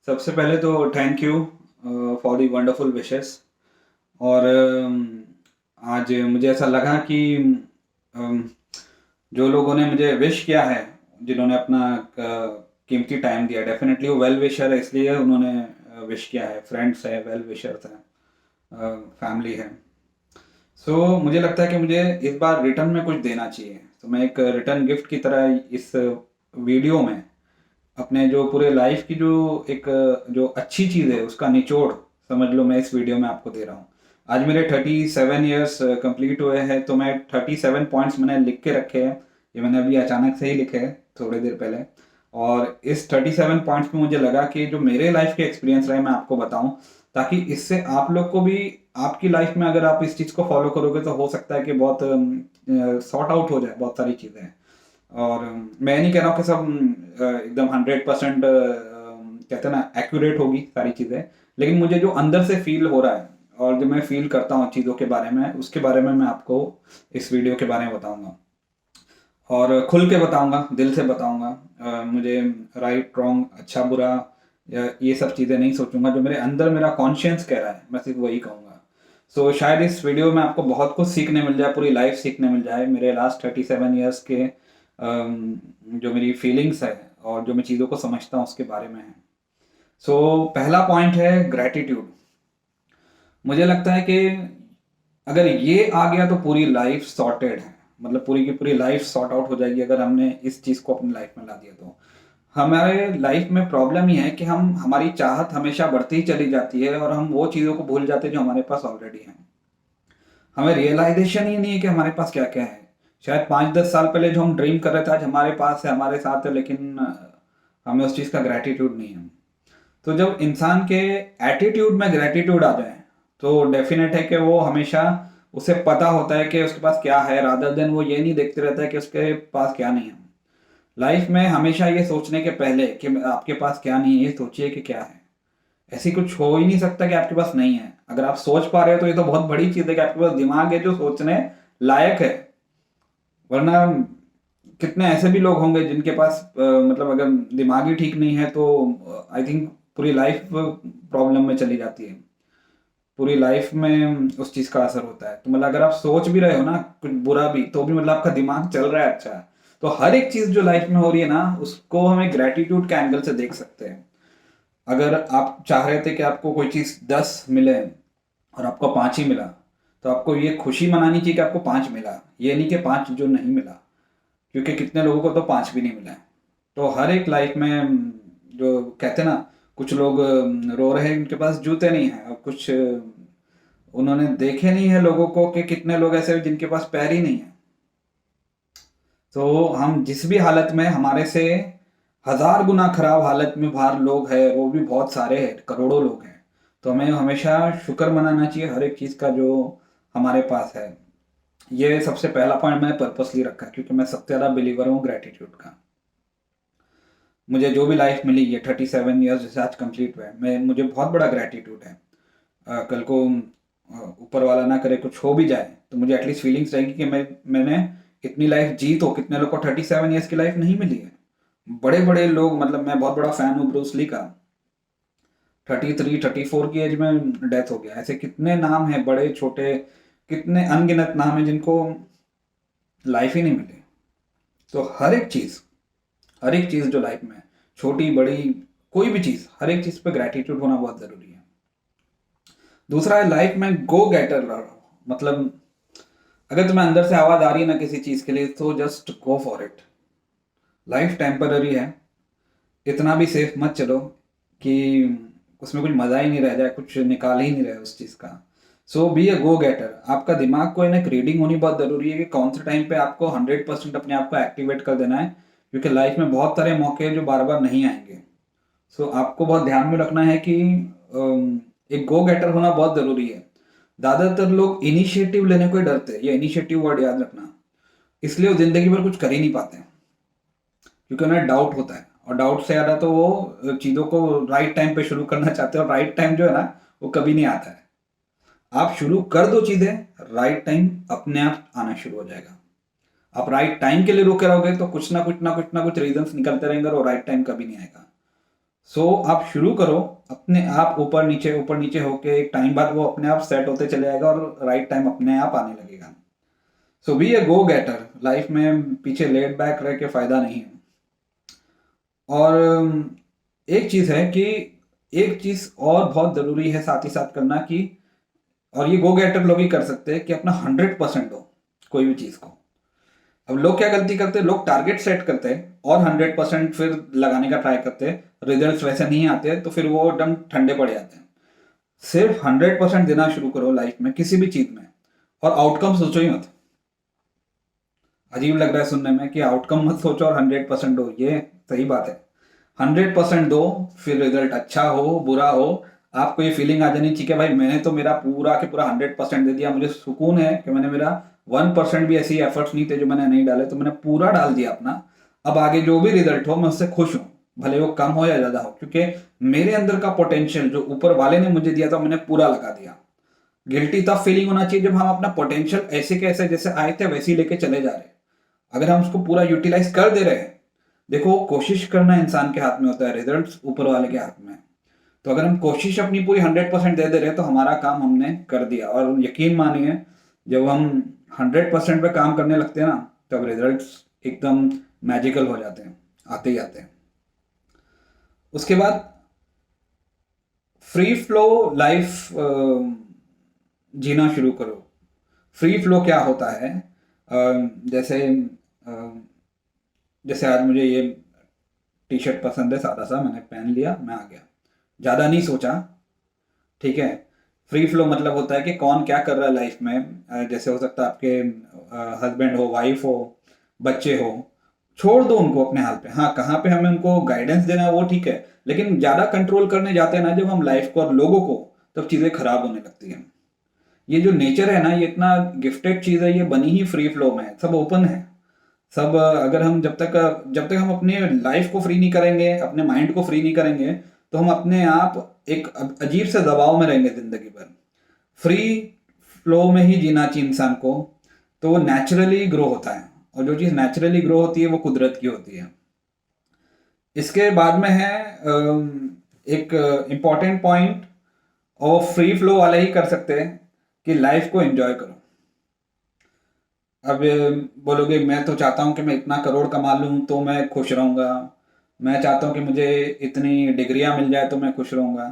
सबसे पहले तो thank you for the wonderful wishes. और आज मुझे ऐसा लगा कि अम, जो लोगों ने मुझे विश किया है, जिन्होंने अपना कीमती टाइम दिया, डेफिनेटली वो वेल विशर है, इसलिए उन्होंने विश किया है। फ्रेंड्स है, वेल विशर्स हैं, फैमिली है। मुझे लगता है कि मुझे इस बार रिटर्न में कुछ देना चाहिए, तो मैं एक रिटर्न गिफ्ट की तरह इस वीडियो में अपने जो पूरे लाइफ की जो अच्छी चीज़ है उसका निचोड़ समझ लो, मैं इस वीडियो में आपको दे रहा हूँ। आज मेरे 37 ईयर्स कंप्लीट हुए हैं, तो मैं 37 पॉइंट्स मैंने लिख के रखे हैं। ये मैंने अभी अचानक से ही लिखे हैं थोड़ी देर पहले। और इस 37 पॉइंट्स में मुझे लगा कि जो मेरे लाइफ के एक्सपीरियंस रहे मैं आपको बताऊं, ताकि इससे आप लोग को भी आपकी लाइफ में अगर आप इस चीज़ को फॉलो करोगे तो हो सकता है कि बहुत सॉर्ट आउट हो जाए बहुत सारी चीज़ें। और मैं नहीं कह रहा हूँ कि सब एकदम 100% कहते हैं ना एक्यूरेट होगी सारी चीज़ें, लेकिन मुझे जो अंदर से फील हो रहा है और जो मैं फील करता हूँ चीज़ों के बारे में, उसके बारे में मैं आपको इस वीडियो के बारे में बताऊंगा। और खुल के बताऊंगा, दिल से बताऊंगा। मुझे राइट रॉन्ग, अच्छा बुरा या ये सब चीज़ें नहीं सोचूंगा। जो मेरे अंदर मेरा कॉन्शियंस कह रहा है मैं सिर्फ वही कहूँगा। शायद इस वीडियो में आपको बहुत कुछ सीखने मिल जाए, पूरी लाइफ सीखने मिल जाए, मेरे लास्ट 37 ईयर्स के जो मेरी फीलिंग्स है और जो मैं चीज़ों को समझता हूँ उसके बारे में है। पहला पॉइंट है ग्रैटिट्यूड। मुझे लगता है कि अगर ये आ गया तो पूरी लाइफ सॉर्टेड है, मतलब पूरी की पूरी लाइफ सॉर्ट आउट हो जाएगी अगर हमने इस चीज़ को अपनी लाइफ में ला दिया तो। हमारे लाइफ में प्रॉब्लम ये है कि हम हमारी चाहत हमेशा बढ़ती ही चली जाती है और हम वो चीज़ों को भूल जाते हैं जो हमारे पास ऑलरेडी है। हमें रियलाइजेशन ही नहीं है कि हमारे पास क्या क्या है। शायद 5-10 साल पहले जो हम ड्रीम कर रहे थे आज हमारे पास है, हमारे साथ है, लेकिन हमें उस चीज़ का ग्रैटिट्यूड नहीं है। तो जब इंसान के एटीट्यूड में ग्रैटिट्यूड आ जाए तो डेफिनेट है कि वो हमेशा उसे पता होता है कि उसके पास क्या है, रादर देन वो ये नहीं देखते रहता है कि उसके पास क्या नहीं है। लाइफ में हमेशा ये सोचने के पहले कि आपके पास क्या नहीं है, ये सोचिए कि क्या है। ऐसी कुछ हो ही नहीं सकता कि आपके पास नहीं है। अगर आप सोच पा रहे हो तो ये तो बहुत बड़ी चीज़ है कि आपके पास दिमाग है जो सोचने लायक है। वरना कितने ऐसे भी लोग होंगे जिनके पास मतलब अगर दिमाग ही ठीक नहीं है तो आई थिंक पूरी लाइफ प्रॉब्लम में चली जाती है। पूरी लाइफ में उस चीज़ का असर होता है। तो मतलब अगर आप सोच भी रहे हो ना कुछ बुरा भी, तो भी मतलब आपका दिमाग चल रहा है अच्छा। तो हर एक चीज़ जो लाइफ में हो रही है ना उसको हमें ग्रेटिट्यूड के एंगल से देख सकते हैं। अगर आप चाह रहे थे कि आपको कोई चीज़ 10 मिले और आपको 5 ही मिला, तो आपको ये खुशी मनानी चाहिए कि आपको 5 मिला, ये नहीं कि 5 जो नहीं मिला। क्योंकि कितने लोगों को तो 5 भी नहीं मिला है। तो हर एक लाइफ में जो कहते हैं ना, कुछ लोग रो रहे हैं उनके पास जूते नहीं हैं, और कुछ उन्होंने देखे नहीं है लोगों को कि कितने लोग ऐसे हैं जिनके पास पैर ही नहीं है। तो हम जिस भी हालत में, हमारे से 1000 गुना खराब हालत में बाहर लोग हैं, वो भी बहुत सारे हैं, करोड़ों लोग हैं। तो हमें हमेशा शुक्र मनाना चाहिए हर एक चीज़ का जो हमारे पास है। ये सबसे पहला पॉइंट मैंने पर्पसली रखा है, क्योंकि मैं सबसे ज़्यादा बिलीवर हूँ ग्रेटिट्यूड का। मुझे जो भी लाइफ मिली, ये 37 ईयर्स जैसे आज कंप्लीट हुए, मैं मुझे बहुत बड़ा ग्रेटिट्यूड है। कल को ऊपर वाला ना करे कुछ हो भी जाए तो मुझे एटलीस्ट फीलिंग्स रहेगी कि मैंने इतनी लाइफ जी। तो कितने लोग को 37 ईयर्स की लाइफ नहीं मिली है। बड़े बड़े लोग, मतलब मैं बहुत बड़ा फैन हूँ ब्रूस ली का। 33-34 की एज में डेथ हो गया। ऐसे कितने नाम हैं बड़े छोटे, कितने अनगिनत नाम हैं जिनको लाइफ ही नहीं मिली। तो हर एक चीज़ जो लाइफ में, छोटी बड़ी कोई भी चीज़, हर एक चीज़ पे ग्रेटिट्यूड होना बहुत ज़रूरी है। दूसरा है लाइफ में गो गेटर रहो। मतलब अगर तुम्हें अंदर से आवाज़ आ रही है ना किसी चीज़ के लिए, तो just go for it. Life temporary है। इतना भी सेफ मत चलो कि उसमें कुछ मज़ा ही नहीं रह जाए, कुछ निकाल ही नहीं रहे उस चीज़ का। बी ए गो गेटर। आपका दिमाग को एक रीडिंग होनी बहुत ज़रूरी है कि कौन से टाइम पे आपको 100% अपने आप को एक्टिवेट कर देना है, क्योंकि लाइफ में बहुत सारे मौके हैं जो बार बार नहीं आएंगे। आपको बहुत ध्यान में रखना है कि एक गो गेटर होना बहुत ज़रूरी है। ज़्यादातर लोग इनिशिएटिव लेने को ही डरते हैं, ये इनिशिएटिव वर्ड याद रखना। इसलिए वो ज़िंदगी भर कुछ कर ही नहीं पाते हैं, क्योंकि उन्हें डाउट होता है। और डाउट से ज़्यादा तो वो चीज़ों को राइट टाइम पे शुरू करना चाहते हैं, और राइट टाइम जो है ना वो कभी नहीं आता है। आप शुरू कर दो चीज़ें, राइट टाइम अपने आप आना शुरू हो जाएगा। आप राइट टाइम के लिए रुके रहोगे तो कुछ ना कुछ रीजंस निकलते रहेंगे और राइट टाइम कभी नहीं आएगा। सो आप शुरू करो, अपने आप ऊपर नीचे होके एक टाइम बाद वो अपने आप सेट होते चले जाएगा और राइट टाइम अपने आप आने लगेगा। सो बी ए गो गेटर, लाइफ में पीछे लेट बैक रह के फायदा नहीं है। और एक चीज है कि एक चीज और बहुत जरूरी है साथ ही साथ करना कि, और ये गो गेटर लोग ही कर सकते हैं, कि अपना 100% दो कोई भी चीज को। अब लोग क्या गलती करते हैं, लोग टारगेट सेट करते हैं और 100% फिर लगाने का ट्राई करते हैं, रिजल्ट वैसे नहीं आते तो फिर वो एकदम ठंडे पड़ जाते हैं। सिर्फ 100% देना शुरू करो लाइफ में किसी भी चीज में, और आउटकम सोचो ही मत। अजीब लग रहा है सुनने में कि आउटकम मत सोचो और 100% दो, ये सही बात है। 100% दो, फिर रिजल्ट अच्छा हो बुरा हो, आपको ये फीलिंग आ जानी चाहिए कि भाई मैंने तो मेरा पूरा के पूरा 100% दे दिया, मुझे सुकून है कि मैंने मेरा 1% भी ऐसी एफर्ट्स नहीं थे जो मैंने नहीं डाले, तो मैंने पूरा डाल दिया अपना। अब आगे जो भी रिजल्ट हो मैं उससे खुश हूँ, भले वो कम हो या ज्यादा हो, क्योंकि मेरे अंदर का पोटेंशियल जो ऊपर वाले ने मुझे दिया था मैंने पूरा लगा दिया। गिल्टी तब फीलिंग होना चाहिए जब हम अपना पोटेंशियल ऐसे के ऐसे जैसे आए थे वैसे ही लेके चले जा रहे हैं। अगर हम उसको पूरा यूटिलाइज कर दे रहे हैं, देखो कोशिश करना इंसान के हाथ में होता है, रिजल्ट ऊपर वाले के हाथ में है। तो अगर हम कोशिश अपनी पूरी 100% दे दे रहे हैं तो हमारा काम हमने कर दिया। और यकीन मानिए, जब हम 100% पे काम करने लगते हैं ना, तब रिजल्ट्स एकदम मैजिकल हो जाते हैं, आते ही आते हैं। उसके बाद फ्री फ्लो लाइफ जीना शुरू करो। फ्री फ्लो क्या होता है? जैसे जैसे आज मुझे ये टी शर्ट पसंद है, सादा सा, मैंने पहन लिया, मैं आ गया, ज़्यादा नहीं सोचा, ठीक है। फ्री फ्लो मतलब होता है कि कौन क्या कर रहा है लाइफ में। जैसे हो सकता है आपके हस्बैंड हो, वाइफ हो, बच्चे हो, छोड़ दो उनको अपने हाल पे। हाँ, कहाँ पे हमें उनको गाइडेंस देना है वो ठीक है, लेकिन ज़्यादा कंट्रोल करने जाते हैं ना जब हम लाइफ को और लोगों को, तब चीज़ें खराब होने लगती हैं। ये जो नेचर है ना, ये इतना गिफ्टेड चीज़ है, ये बनी ही फ्री फ्लो में है, सब ओपन है। सब अगर हम जब तक हम अपने लाइफ को फ्री नहीं करेंगे, अपने माइंड को फ्री नहीं करेंगे, तो हम अपने आप एक अजीब से दबाव में रहेंगे जिंदगी भर। फ्री फ्लो में ही जीना चाहिए इंसान को, तो वो नेचुरली ग्रो होता है, और जो चीज़ नेचुरली ग्रो होती है वो कुदरत की होती है। इसके बाद में है एक इम्पॉर्टेंट पॉइंट, और फ्री फ्लो वाले ही कर सकते हैं, कि लाइफ को एंजॉय करो। अब बोलोगे मैं तो चाहता हूँ कि मैं इतना करोड़ कमा लूँ तो मैं खुश रहूँगा, मैं चाहता हूँ कि मुझे इतनी डिग्रियाँ मिल जाए तो मैं खुश रहूँगा।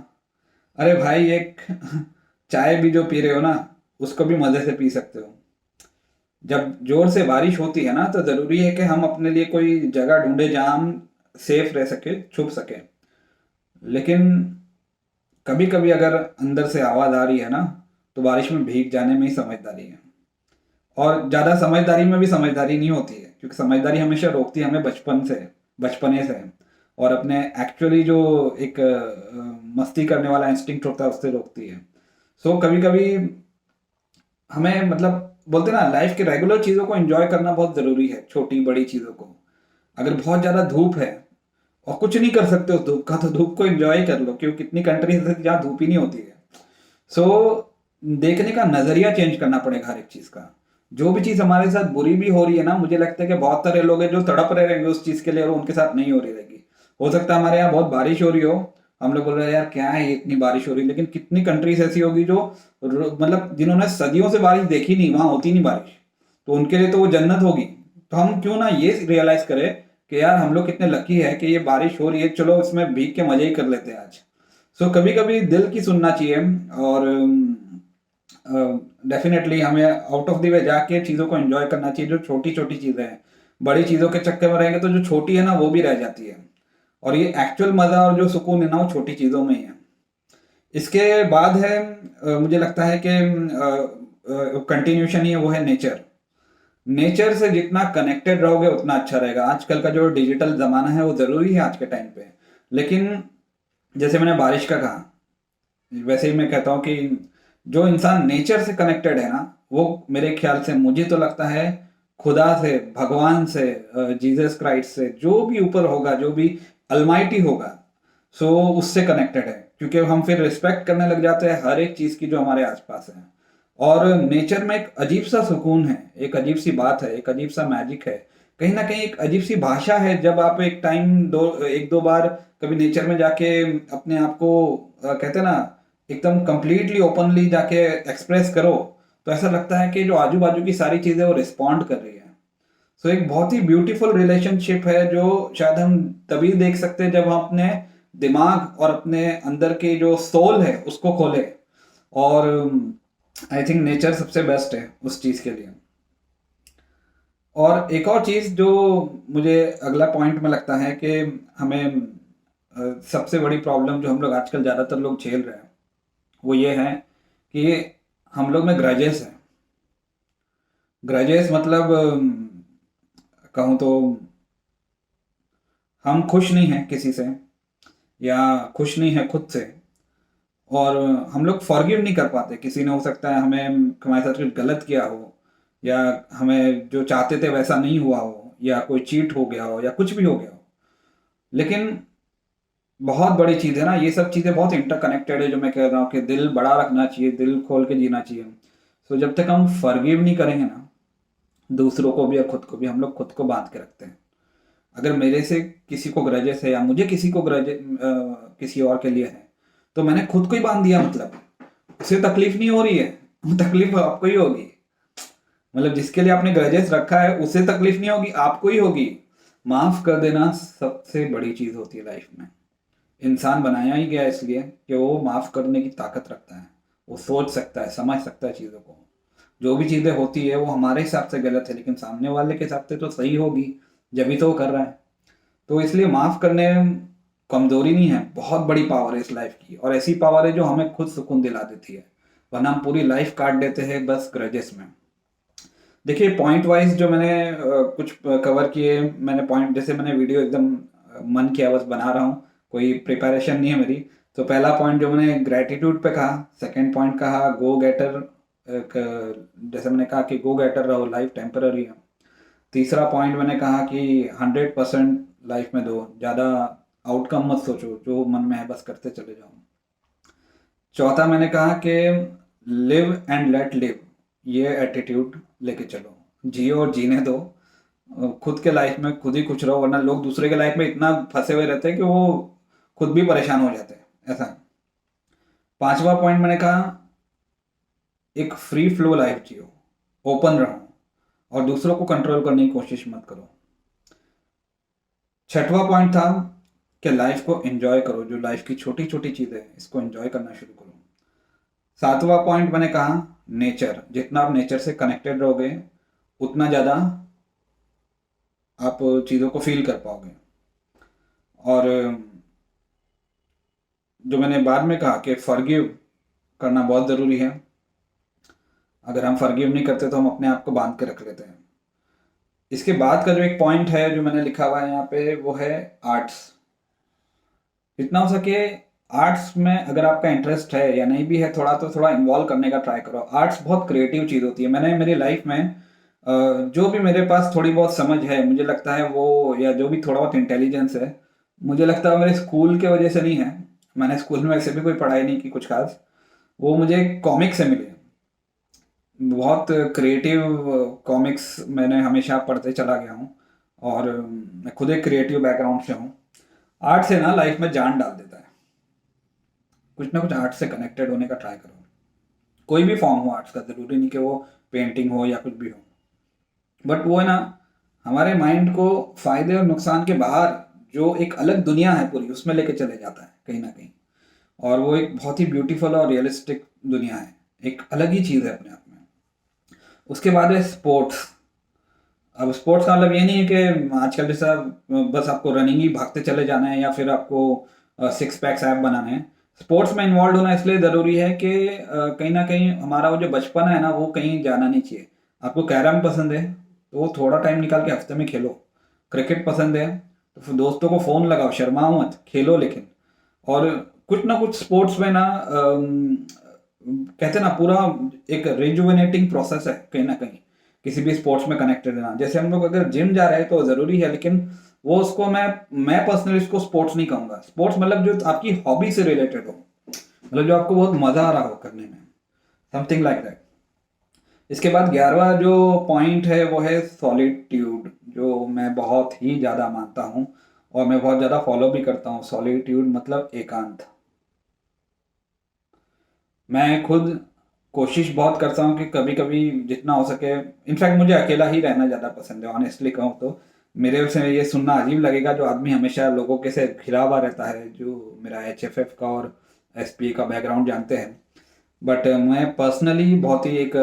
अरे भाई, एक चाय भी जो पी रहे हो ना, उसको भी मज़े से पी सकते हो। जब जोर से बारिश होती है ना, तो ज़रूरी है कि हम अपने लिए कोई जगह ढूंढे जहाँ हम सेफ रह सके, छुप सके। लेकिन कभी कभी अगर अंदर से आवाज़ आ रही है ना, तो बारिश में भीग जाने में ही समझदारी है। और ज़्यादा समझदारी में भी समझदारी नहीं होती है, क्योंकि समझदारी हमेशा रोकती है हमें बचपने से, और अपने एक्चुअली जो एक मस्ती करने वाला इंस्टिंक्ट होता है उससे रोकती है। सो कभी कभी हमें, मतलब बोलते हैं ना, लाइफ के रेगुलर चीज़ों को एंजॉय करना बहुत ज़रूरी है, छोटी बड़ी चीज़ों को। अगर बहुत ज़्यादा धूप है और कुछ नहीं कर सकते उस धूप का, तो धूप को एंजॉय कर लो, क्योंकि कितनी कंट्रीज है जहाँ धूप ही नहीं होती है। सो देखने का नजरिया चेंज करना पड़ेगा हर एक चीज का। जो भी चीज हमारे साथ बुरी भी हो रही है ना, मुझे लगता है कि बहुत सारे लोग हैं जो तड़प रहे रहेंगे उस चीज के लिए, और उनके साथ नहीं हो रही रहेगी। हो सकता है हमारे यहाँ बहुत बारिश हो रही हो, हम लोग बोल रहे हैं यार क्या है इतनी बारिश हो रही है, लेकिन कितनी कंट्रीज ऐसी होगी जो मतलब जिन्होंने सदियों से बारिश देखी नहीं, वहां होती नहीं बारिश, तो उनके लिए तो वो जन्नत होगी। तो हम क्यों ना ये रियलाइज करें कि यार हम लोग कितने लकी है कि ये बारिश हो रही है, चलो इसमें भीग के मजे ही कर लेते हैं आज। सो कभी कभी दिल की सुनना चाहिए, और डेफिनेटली हमें आउट ऑफ द वे जाके चीज़ों को एंजॉय करना चाहिए, जो छोटी छोटी चीज़ें हैं। बड़ी चीज़ों के चक्कर में रहेंगे तो जो छोटी है ना वो भी रह जाती है, और ये एक्चुअल मज़ा और जो सुकून है ना वो छोटी चीज़ों में ही है। इसके बाद है मुझे लगता है कि कंटिन्यूशन ही है, वो है नेचर। नेचर से जितना कनेक्टेड रहोगे उतना अच्छा रहेगा। आजकल का जो डिजिटल ज़माना है वो ज़रूरी है आज के टाइम पे, लेकिन जैसे मैंने बारिश का कहा, वैसे ही मैं कहता हूँ कि जो इंसान नेचर से कनेक्टेड है ना, वो मेरे ख्याल से, मुझे तो लगता है, खुदा से, भगवान से, जीसस क्राइस्ट से, जो भी ऊपर होगा, जो भी अलमाइटी होगा, सो उससे कनेक्टेड है। क्योंकि हम फिर रिस्पेक्ट करने लग जाते हैं हर एक चीज़ की जो हमारे आसपास है। और नेचर में एक अजीब सा सुकून है, एक अजीब सी बात है, एक अजीब सा मैजिक है, कहीं ना कहीं एक अजीब सी भाषा है। जब आप एक दो बार कभी नेचर में जाके अपने आप को कहते हैं ना एकदम कंप्लीटली ओपनली जाके एक्सप्रेस करो, तो ऐसा लगता है कि जो आजू बाजू की सारी चीजें वो रिस्पॉन्ड कर रही है। सो एक बहुत ही ब्यूटीफुल रिलेशनशिप है जो शायद हम तभी देख सकते हैं जब हम अपने दिमाग और अपने अंदर के जो सोल है उसको खोले। और आई थिंक नेचर सबसे बेस्ट है उस चीज के लिए। और एक और चीज जो मुझे अगला पॉइंट में लगता है कि हमें सबसे बड़ी प्रॉब्लम जो हम लोग आजकल ज्यादातर लोग झेल रहे हैं वो ये है कि हम लोग में ग्रजेस है। ग्रजेस मतलब कहूँ तो हम खुश नहीं हैं किसी से, या खुश नहीं है खुद से, और हम लोग फॉरगिव नहीं कर पाते। किसी ने हो सकता है हमें हमारे साथ कुछ गलत किया हो, या हमें जो चाहते थे वैसा नहीं हुआ हो, या कोई चीट हो गया हो, या कुछ भी हो गया हो। लेकिन बहुत बड़ी चीज़ है ना, ये सब चीज़ें बहुत इंटरकनेक्टेड है। जो मैं कह रहा हूँ कि दिल बड़ा रखना चाहिए, दिल खोल के जीना चाहिए। सो जब तक हम फॉरगिव नहीं करेंगे ना दूसरों को भी या खुद को भी, हम लोग खुद को बांध के रखते हैं। अगर मेरे से किसी को ग्रजेस है या मुझे किसी को किसी और के लिए है, तो मैंने खुद को ही बांध दिया। मतलब उसे तकलीफ नहीं हो रही है, तकलीफ आपको ही होगी। मतलब जिसके लिए आपने ग्रजेस रखा है उसे तकलीफ नहीं होगी, आपको ही होगी। माफ कर देना सबसे बड़ी चीज होती है लाइफ में। इंसान बनाया ही गया इसलिए कि वो माफ करने की ताकत रखता है। वो सोच सकता है, समझ सकता है चीजों को। जो भी चीजें होती है वो हमारे हिसाब से गलत है, लेकिन सामने वाले के हिसाब से तो सही होगी, जब भी तो वो कर रहा है। तो इसलिए माफ करने कमजोरी नहीं है, बहुत बड़ी पावर है इस लाइफ की। और ऐसी पावर है जो हमें खुद सुकून दिला देती है, वरना हम पूरी लाइफ काट देते हैं बस ग्रजेस में। देखिए पॉइंट वाइज जो मैंने कुछ कवर किए, मैंने पॉइंट जैसे मैंने वीडियो एकदम मन किया बस बना रहा हूँ, कोई प्रिपरेशन नहीं है मेरी। तो पहला पॉइंट जो मैंने ग्रेटिट्यूड पे कहा, सेकंड पॉइंट कहा गो गेटर, जैसे मैंने कहा कि गो गेटर रहो, लाइफ टेम्पररी है। तीसरा पॉइंट मैंने कहा कि 100% लाइफ में दो, ज़्यादा आउटकम मत सोचो, जो मन में है बस करते चले जाओ। चौथा मैंने कहा कि लिव एंड लेट लिव, ये एटीट्यूड लेके चलो, जियो और जीने दो। खुद के लाइफ में खुद ही खुश रहो, वरना लोग दूसरे के लाइफ में इतना फंसे हुए रहते हैं कि वो खुद भी परेशान हो जाते हैं, ऐसा। पांचवा पॉइंट मैंने कहा एक फ्री फ्लो लाइफ जियो, ओपन रहो और दूसरों को कंट्रोल करने की कोशिश मत करो। छठवां पॉइंट था कि लाइफ को एंजॉय करो, जो लाइफ की छोटी छोटी चीजें हैं इसको एंजॉय करना शुरू करो। सातवां पॉइंट मैंने कहा नेचर, जितना आप नेचर से कनेक्टेड रहोगे उतना ज़्यादा आप चीज़ों को फील कर पाओगे। और जो मैंने बाद में कहा कि फॉरगिव करना बहुत ज़रूरी है। अगर हम फॉरगिव नहीं करते तो हम अपने आप को बांध के रख लेते हैं। इसके बाद का जो एक पॉइंट है जो मैंने लिखा हुआ है यहाँ पे, वो है आर्ट्स। जितना हो सके आर्ट्स में अगर आपका इंटरेस्ट है या नहीं भी है थोड़ा, तो थोड़ा इन्वॉल्व करने का ट्राई करो। आर्ट्स बहुत क्रिएटिव चीज़ होती है। मैंने मेरी लाइफ में जो भी मेरे पास थोड़ी बहुत समझ है मुझे लगता है वो, या जो भी थोड़ा बहुत इंटेलिजेंस है, मुझे लगता है मेरे स्कूल के वजह से नहीं है। मैंने स्कूल में वैसे भी कोई पढ़ाई नहीं की कुछ खास, वो मुझे कॉमिक से मिले। बहुत क्रिएटिव कॉमिक्स मैंने हमेशा पढ़ते चला गया हूँ, और मैं खुद एक क्रिएटिव बैकग्राउंड से हूँ। आर्ट से ना लाइफ में जान डाल देता है। कुछ ना कुछ आर्ट से कनेक्टेड होने का ट्राई करो, कोई भी फॉर्म हो आर्ट्स का, जरूरी नहीं कि वो पेंटिंग हो या कुछ भी हो। बट वो है ना हमारे माइंड को फायदे और नुकसान के बाहर जो एक अलग दुनिया है पूरी, उसमें लेके चले जाता है कहीं ना कहीं। और वो एक बहुत ही ब्यूटीफुल और रियलिस्टिक दुनिया है, एक अलग ही चीज़ है अपने आप में। उसके बाद है स्पोर्ट्स। अब स्पोर्ट्स का मतलब ये नहीं है कि आजकल जैसा बस आपको रनिंग ही भागते चले जाना है, या फिर आपको सिक्स पैक्स ऐप बनाने हैं। स्पोर्ट्स में इन्वॉल्व होना इसलिए ज़रूरी है कि कहीं ना कहीं हमारा वो जो बचपन है ना वो कहीं जाना नहीं चाहिए। आपको कैरम पसंद है तो वो थोड़ा टाइम निकाल के हफ्ते में खेलो। क्रिकेट पसंद है तो फिर दोस्तों को फ़ोन लगाओ, शर्माओ मत, खेलो लेकिन। और कुछ ना कुछ स्पोर्ट्स में ना कहते हैं ना पूरा एक रिजुविनेटिंग प्रोसेस है कहीं ना कहीं, किसी भी स्पोर्ट्स में कनेक्टेड रहना। जैसे हम लोग अगर जिम जा रहे हैं तो ज़रूरी है, लेकिन वो उसको मैं पर्सनली उसको स्पोर्ट्स नहीं कहूँगा। स्पोर्ट्स मतलब जो आपकी हॉबी से रिलेटेड हो, मतलब जो आपको बहुत मज़ा आ रहा हो करने में, समथिंग लाइक दैट। इसके बाद 11वां जो पॉइंट है वो है सॉलिट्यूड, जो मैं बहुत ही ज़्यादा मानता हूँ और मैं बहुत ज़्यादा फॉलो भी करता हूँ। सॉलिट्यूड मतलब एकांत। मैं खुद कोशिश बहुत करता हूँ कि कभी-कभी जितना हो सके, इनफैक्ट मुझे अकेला ही रहना ज़्यादा पसंद है ऑनेस्टली कहूँ तो। मेरे से ये सुनना अजीब लगेगा, जो आदमी हमेशा लोगों के से घिरा हुआ रहता है, जो मेरा एचएफएफ का और एसपी का बैकग्राउंड जानते हैं। बट मैं पर्सनली बहुत ही एक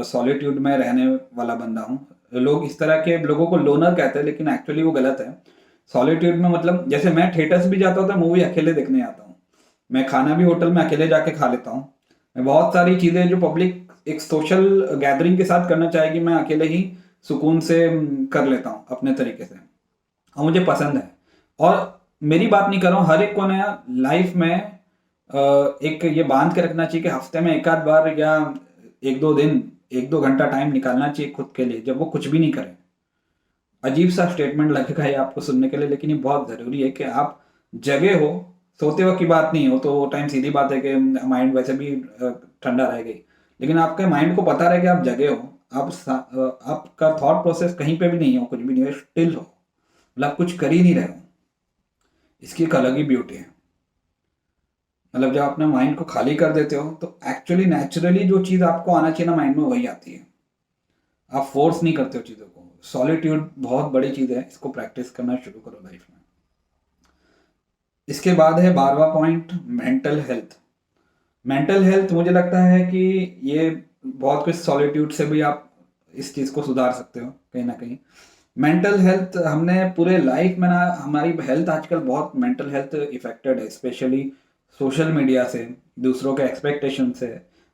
सॉलिट्यूड में रहने वाला बंदा हूँ। लोग इस तरह के लोगों को लोनर कहते हैं, लेकिन एक्चुअली वो गलत है। सॉलिट्यूड में मतलब जैसे मैं थिएटर्स भी जाता हूँ तो मूवी अकेले देखने आता हूँ। मैं खाना भी होटल में अकेले जाके खा लेता हूँ। मैं बहुत सारी चीज़ें जो पब्लिक एक सोशल गैदरिंग के साथ करना चाहेगी, मैं अकेले ही सुकून से कर लेता हूँ अपने तरीके से, और मुझे पसंद है। और मेरी बात नहीं कर रहा हूँ, हर एक को नया लाइफ में एक ये बांध के रखना चाहिए कि हफ्ते में एक आध बार या एक दो दिन, एक दो घंटा टाइम निकालना चाहिए खुद के लिए, जब वो कुछ भी नहीं करें। अजीब सा स्टेटमेंट लगेगा ये आपको सुनने के लिए, लेकिन ये बहुत ज़रूरी है कि आप जगह हो। सोते वक्त की बात नहीं हो तो वो टाइम सीधी बात है कि माइंड वैसे भी ठंडा रहेगा ही। लेकिन आपके माइंड को पता रहे कि आप जगह हो, आपका थॉट प्रोसेस कहीं पे भी नहीं हो, कुछ भी नहीं हो, स्टिल हो, मतलब आप कुछ कर ही नहीं रहे हो। इसकी एक अलग ही ब्यूटी है। मतलब जब अपने माइंड को खाली कर देते हो तो एक्चुअली नेचुरली जो चीज़ आपको आना चाहिए ना माइंड में, वही आती है। आप फोर्स नहीं करते हो चीज़ों को। सॉलिट्यूड बहुत बड़ी चीज़ है, इसको प्रैक्टिस करना शुरू करो लाइफ में। इसके बाद है 12वां point, mental health. Mental health मुझे लगता है कि ये बहुत कुछ सॉलिट्यूड से भी आप इस चीज़ को सुधार सकते हो कहीं ना कहीं। मेंटल हेल्थ हमने पूरे लाइफ में ना, हमारी हेल्थ आजकल बहुत मेंटल हेल्थ इफेक्टेड है, स्पेशली सोशल मीडिया से, दूसरों के एक्सपेक्टेशन से,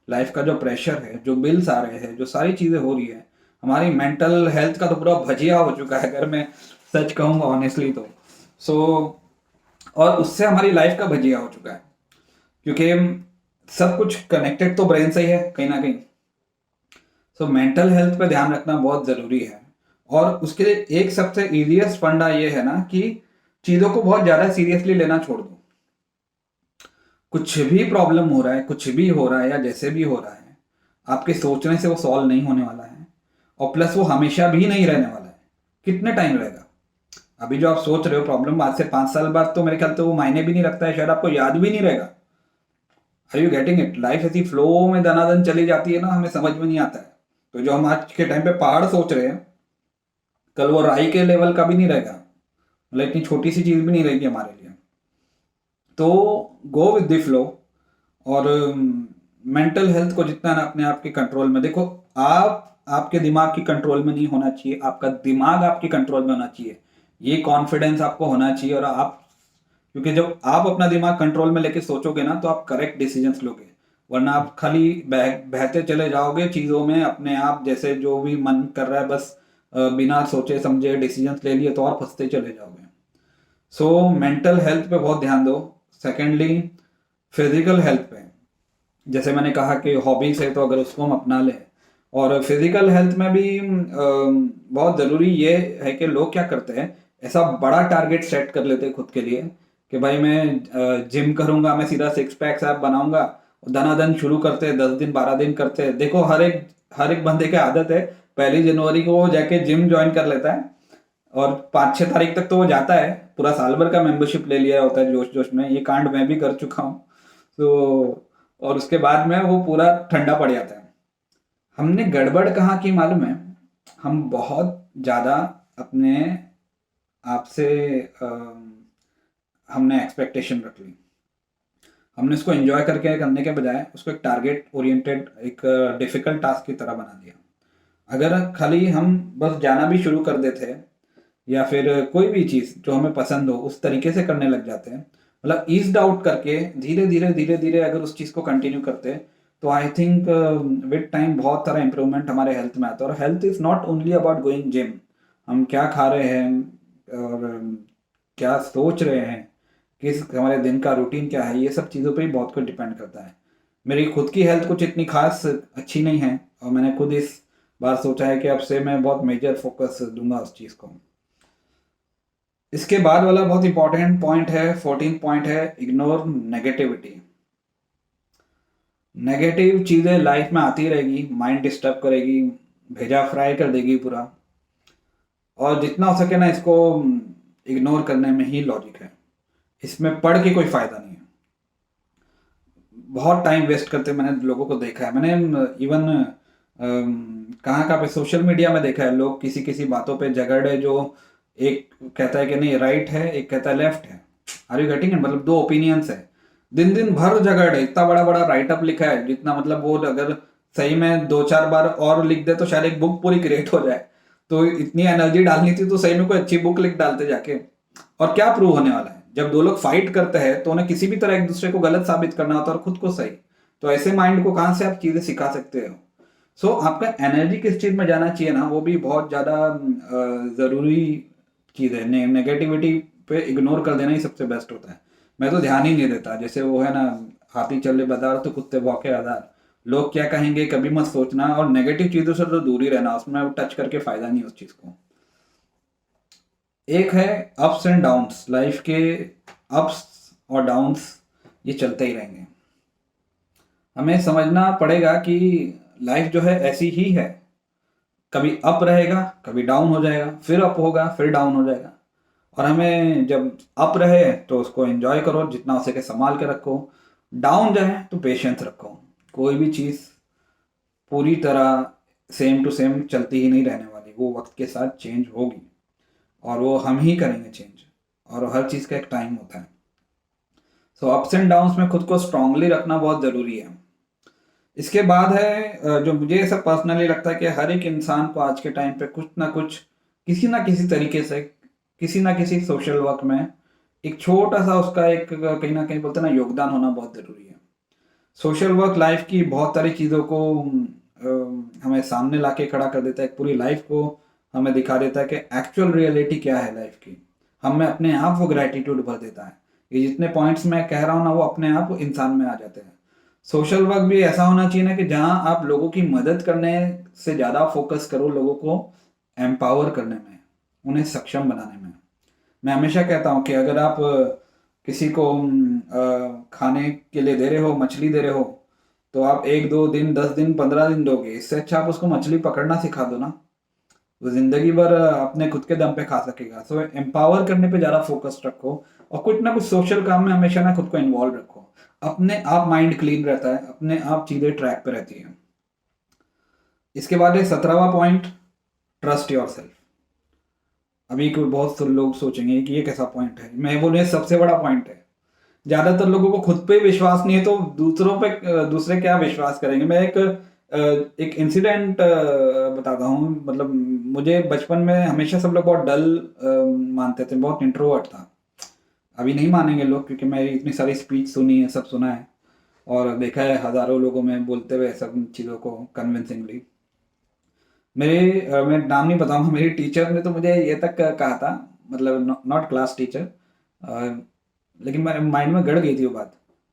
लाइफ का जो प्रेशर है, जो बिल्स आ रहे हैं, जो सारी चीज़ें हो रही है, हमारी मेंटल हेल्थ का तो पूरा भजिया हो चुका है, अगर मैं सच कहूँगा ऑनेस्टली तो। सो और उससे हमारी लाइफ का भजिया हो चुका है, क्योंकि सब कुछ कनेक्टेड तो ब्रेन से ही है कहीं ना कहीं। सो मेंटल हेल्थ पे ध्यान रखना बहुत ज़रूरी है। और उसके लिए एक सबसे इजीएस्ट फंडा ये है ना कि चीज़ों को बहुत ज़्यादा सीरियसली लेना छोड़ दो। कुछ भी प्रॉब्लम हो रहा है, कुछ भी हो रहा है या जैसे भी हो रहा है, आपके सोचने से वो सॉल्व नहीं होने वाला है। और प्लस वो हमेशा भी नहीं रहने वाला है। कितने टाइम रहेगा? अभी जो आप सोच रहे हो प्रॉब्लम, आज से 5 साल बाद तो मेरे ख्याल से वो मायने भी नहीं रखता है, शायद आपको याद भी नहीं रहेगा। Are you getting it? Life ऐसी फ्लो में दनादन चली जाती है ना, हमें समझ में नहीं आता है। तो जो हम आज के टाइम पे पहाड़ सोच रहे हैं, कल वो राई के लेवल का भी नहीं रहेगा, मतलब इतनी छोटी सी चीज़ भी नहीं रहेगी हमारे लिए। तो गो विद द फ्लो। और मेंटल हेल्थ को जितना ना अपने आप के कंट्रोल में देखो। आप आपके दिमाग की कंट्रोल में नहीं होना चाहिए, आपका दिमाग आपके कंट्रोल में होना चाहिए। ये कॉन्फिडेंस आपको होना चाहिए। और आप, क्योंकि जब आप अपना दिमाग कंट्रोल में लेके सोचोगे ना, तो आप करेक्ट डिसीजंस लोगे। वरना आप खाली बहते चले जाओगे चीज़ों में, अपने आप जैसे जो भी मन कर रहा है बस बिना सोचे समझे डिसीजंस ले लिए, तो और फंसते चले जाओगे। सो मेंटल हेल्थ पे बहुत ध्यान दो। सेकेंडली फिजिकल हेल्थ पे, जैसे मैंने कहा कि हॉबीज है तो अगर उसको हम अपना लें। और फिजिकल हेल्थ में भी बहुत ज़रूरी ये है कि लोग क्या करते हैं, ऐसा बड़ा टारगेट सेट कर लेते हैं खुद के लिए कि भाई मैं जिम करूंगा, मैं सीधा सिक्स पैक्स ऐप बनाऊंगा। दनादन शुरू करते हैं, 10 दिन 12 दिन करते हैं। देखो हर एक बंदे की आदत है, 1 जनवरी को वो जाके जिम ज्वाइन कर लेता है और 5-6 तारीख तक तो वो जाता है, पूरा साल भर का मेंबरशिप ले लिया होता है जोश जोश में। ये कांड मैं भी कर चुका हूँ। तो और उसके बाद में वो पूरा ठंडा पड़ जाता है। हमने गड़बड़ कहाँ की मालूम है? हम बहुत ज़्यादा अपने आप से हमने एक्सपेक्टेशन रख ली। हमने उसको एंजॉय करके करने के बजाय उसको एक टारगेट ओरिएंटेड, एक डिफिकल्ट टास्क की तरह बना दिया। अगर खाली हम बस जाना भी शुरू कर देते, या फिर कोई भी चीज़ जो हमें पसंद हो उस तरीके से करने लग जाते हैं, मतलब ईज्ड आउट करके धीरे धीरे अगर उस चीज़ को कंटिन्यू करते हैं, तो आई थिंक विद टाइम बहुत सारा इंप्रूवमेंट हमारे हेल्थ में आता है। और health is not only about going gym. हम क्या खा रहे हैं और क्या सोच रहे हैं, किस हमारे दिन का रूटीन क्या है, ये सब चीज़ों पे ही बहुत कुछ डिपेंड करता है। मेरी खुद की हेल्थ कुछ इतनी खास अच्छी नहीं है, और मैंने खुद इस बार सोचा है कि अब से मैं बहुत मेजर फोकस दूंगा उस चीज़ को। इसके बाद वाला बहुत इंपॉर्टेंट पॉइंट है, 14 पॉइंट है, इग्नोर नेगेटिविटी। नेगेटिव चीज़ें लाइफ में आती रहेगी, माइंड डिस्टर्ब करेगी, भेजा फ्राई कर देगी पूरा। और जितना हो सके ना इसको इग्नोर करने में ही लॉजिक है, इसमें पढ़ के कोई फायदा नहीं है। बहुत टाइम वेस्ट करते मैंने लोगों को देखा है, मैंने इवन कहाँ कहाँ पे सोशल मीडिया में देखा है, लोग किसी किसी बातों पे झगड़े, जो एक कहता है कि नहीं राइट है, एक कहता है लेफ्ट है, आर यू गेटिंग इट, मतलब दो ओपिनियंस है, दिन दिन भर झगड़े, इतना बड़ा बड़ा राइटअप लिखा है जितना, मतलब वो अगर सही में दो चार बार और लिख दे तो शायद एक बुक पूरी क्रिएट हो जाए। तो इतनी एनर्जी डालनी थी तो सही में कोई अच्छी बुक लिख डालते जाके। और क्या प्रूव होने वाला है, जब दो लोग फाइट करते हैं तो उन्हें किसी भी तरह एक दूसरे को गलत साबित करना होता है और खुद को सही। तो ऐसे माइंड को कहाँ से आप चीजें सिखा सकते हो। सो आपका एनर्जी किस चीज में जाना चाहिए ना, वो भी बहुत ज्यादा जरूरी चीज है। नेगेटिविटी पे इग्नोर कर देना ही सबसे बेस्ट होता है। मैं तो ध्यान ही नहीं देता, जैसे वो है ना, हाथी चले बाजार तो कुत्ते भौंके आधार, लोग क्या कहेंगे कभी मत सोचना, और नेगेटिव चीजों से तो दूर ही रहना, उसमें टच करके फायदा नहीं उस चीज को। एक है अप्स एंड डाउन्स, लाइफ के अप्स और डाउन्स ये चलते ही रहेंगे। हमें समझना पड़ेगा कि लाइफ जो है ऐसी ही है, कभी अप रहेगा कभी डाउन हो जाएगा, फिर अप होगा फिर डाउन हो जाएगा। और हमें जब अप रहे तो उसको एंजॉय करो, जितना हो सके संभाल के रखो, डाउन जाए तो पेशेंस रखो। कोई भी चीज़ पूरी तरह सेम टू सेम चलती ही नहीं रहने वाली, वो वक्त के साथ चेंज होगी, और वो हम ही करेंगे चेंज, और हर चीज़ का एक टाइम होता है। सो अप्स एंड डाउन्स में खुद को स्ट्रांगली रखना बहुत ज़रूरी है। इसके बाद है जो मुझे ऐसा पर्सनली लगता है कि हर एक इंसान को आज के टाइम पे कुछ ना कुछ, किसी ना किसी तरीके से, किसी ना किसी सोशल वर्क में एक छोटा सा उसका एक कहीं ना कहीं बोलते हैं ना योगदान होना बहुत ज़रूरी है। सोशल वर्क लाइफ की बहुत सारी चीज़ों को हमें सामने लाके खड़ा कर देता है, एक पूरी लाइफ को हमें दिखा देता है कि एक्चुअल रियलिटी क्या है लाइफ की। हमें अपने आप वो ग्रेटिट्यूड भर देता है। ये जितने पॉइंट्स मैं कह रहा हूँ ना, वो अपने आप इंसान में आ जाते हैं। सोशल वर्क भी ऐसा होना चाहिए ना कि जहाँ आप लोगों की मदद करने से ज़्यादा फोकस करो लोगों को एम्पावर करने में, उन्हें सक्षम बनाने में। मैं हमेशा कहता हूँ कि अगर आप किसी को खाने के लिए दे रहे हो, मछली दे रहे हो, तो आप 1 2 दिन 10 दिन 15 दिन दोगे, इससे अच्छा आप उसको मछली पकड़ना सिखा दो ना, वो जिंदगी भर अपने खुद के दम पे खा सकेगा। सो एम्पावर करने पे ज़्यादा फोकस रखो, और कुछ ना कुछ सोशल काम में हमेशा ना खुद को इन्वॉल्व रखो। अपने आप माइंड क्लीन रहता है, अपने आप चीज़ें ट्रैक पे रहती हैं। इसके बाद है 17वां पॉइंट, ट्रस्ट योर सेल्फ। अभी कोई बहुत से लोग सोचेंगे कि ये कैसा पॉइंट है, मैं बोलूँ सबसे बड़ा पॉइंट है। ज्यादातर लोगों को खुद पे विश्वास नहीं है तो दूसरों पे दूसरे क्या विश्वास करेंगे। मैं एक इंसिडेंट बताता हूँ। मतलब मुझे बचपन में हमेशा सब लोग बहुत डल मानते थे, बहुत इंट्रोवर्ट था। अभी नहीं मानेंगे लोग, क्योंकि मेरी इतनी सारी स्पीच सुनी है, सब सुना है, और देखा है हजारों लोगों में बोलते हुए सब चीज़ों को कन्विंसिंगली। मैं नाम नहीं बताऊंगा, मेरी टीचर ने तो मुझे ये तक कहा था, मतलब नॉट क्लास टीचर, लेकिन मेरे माइंड में गड़ गई थी वो बात,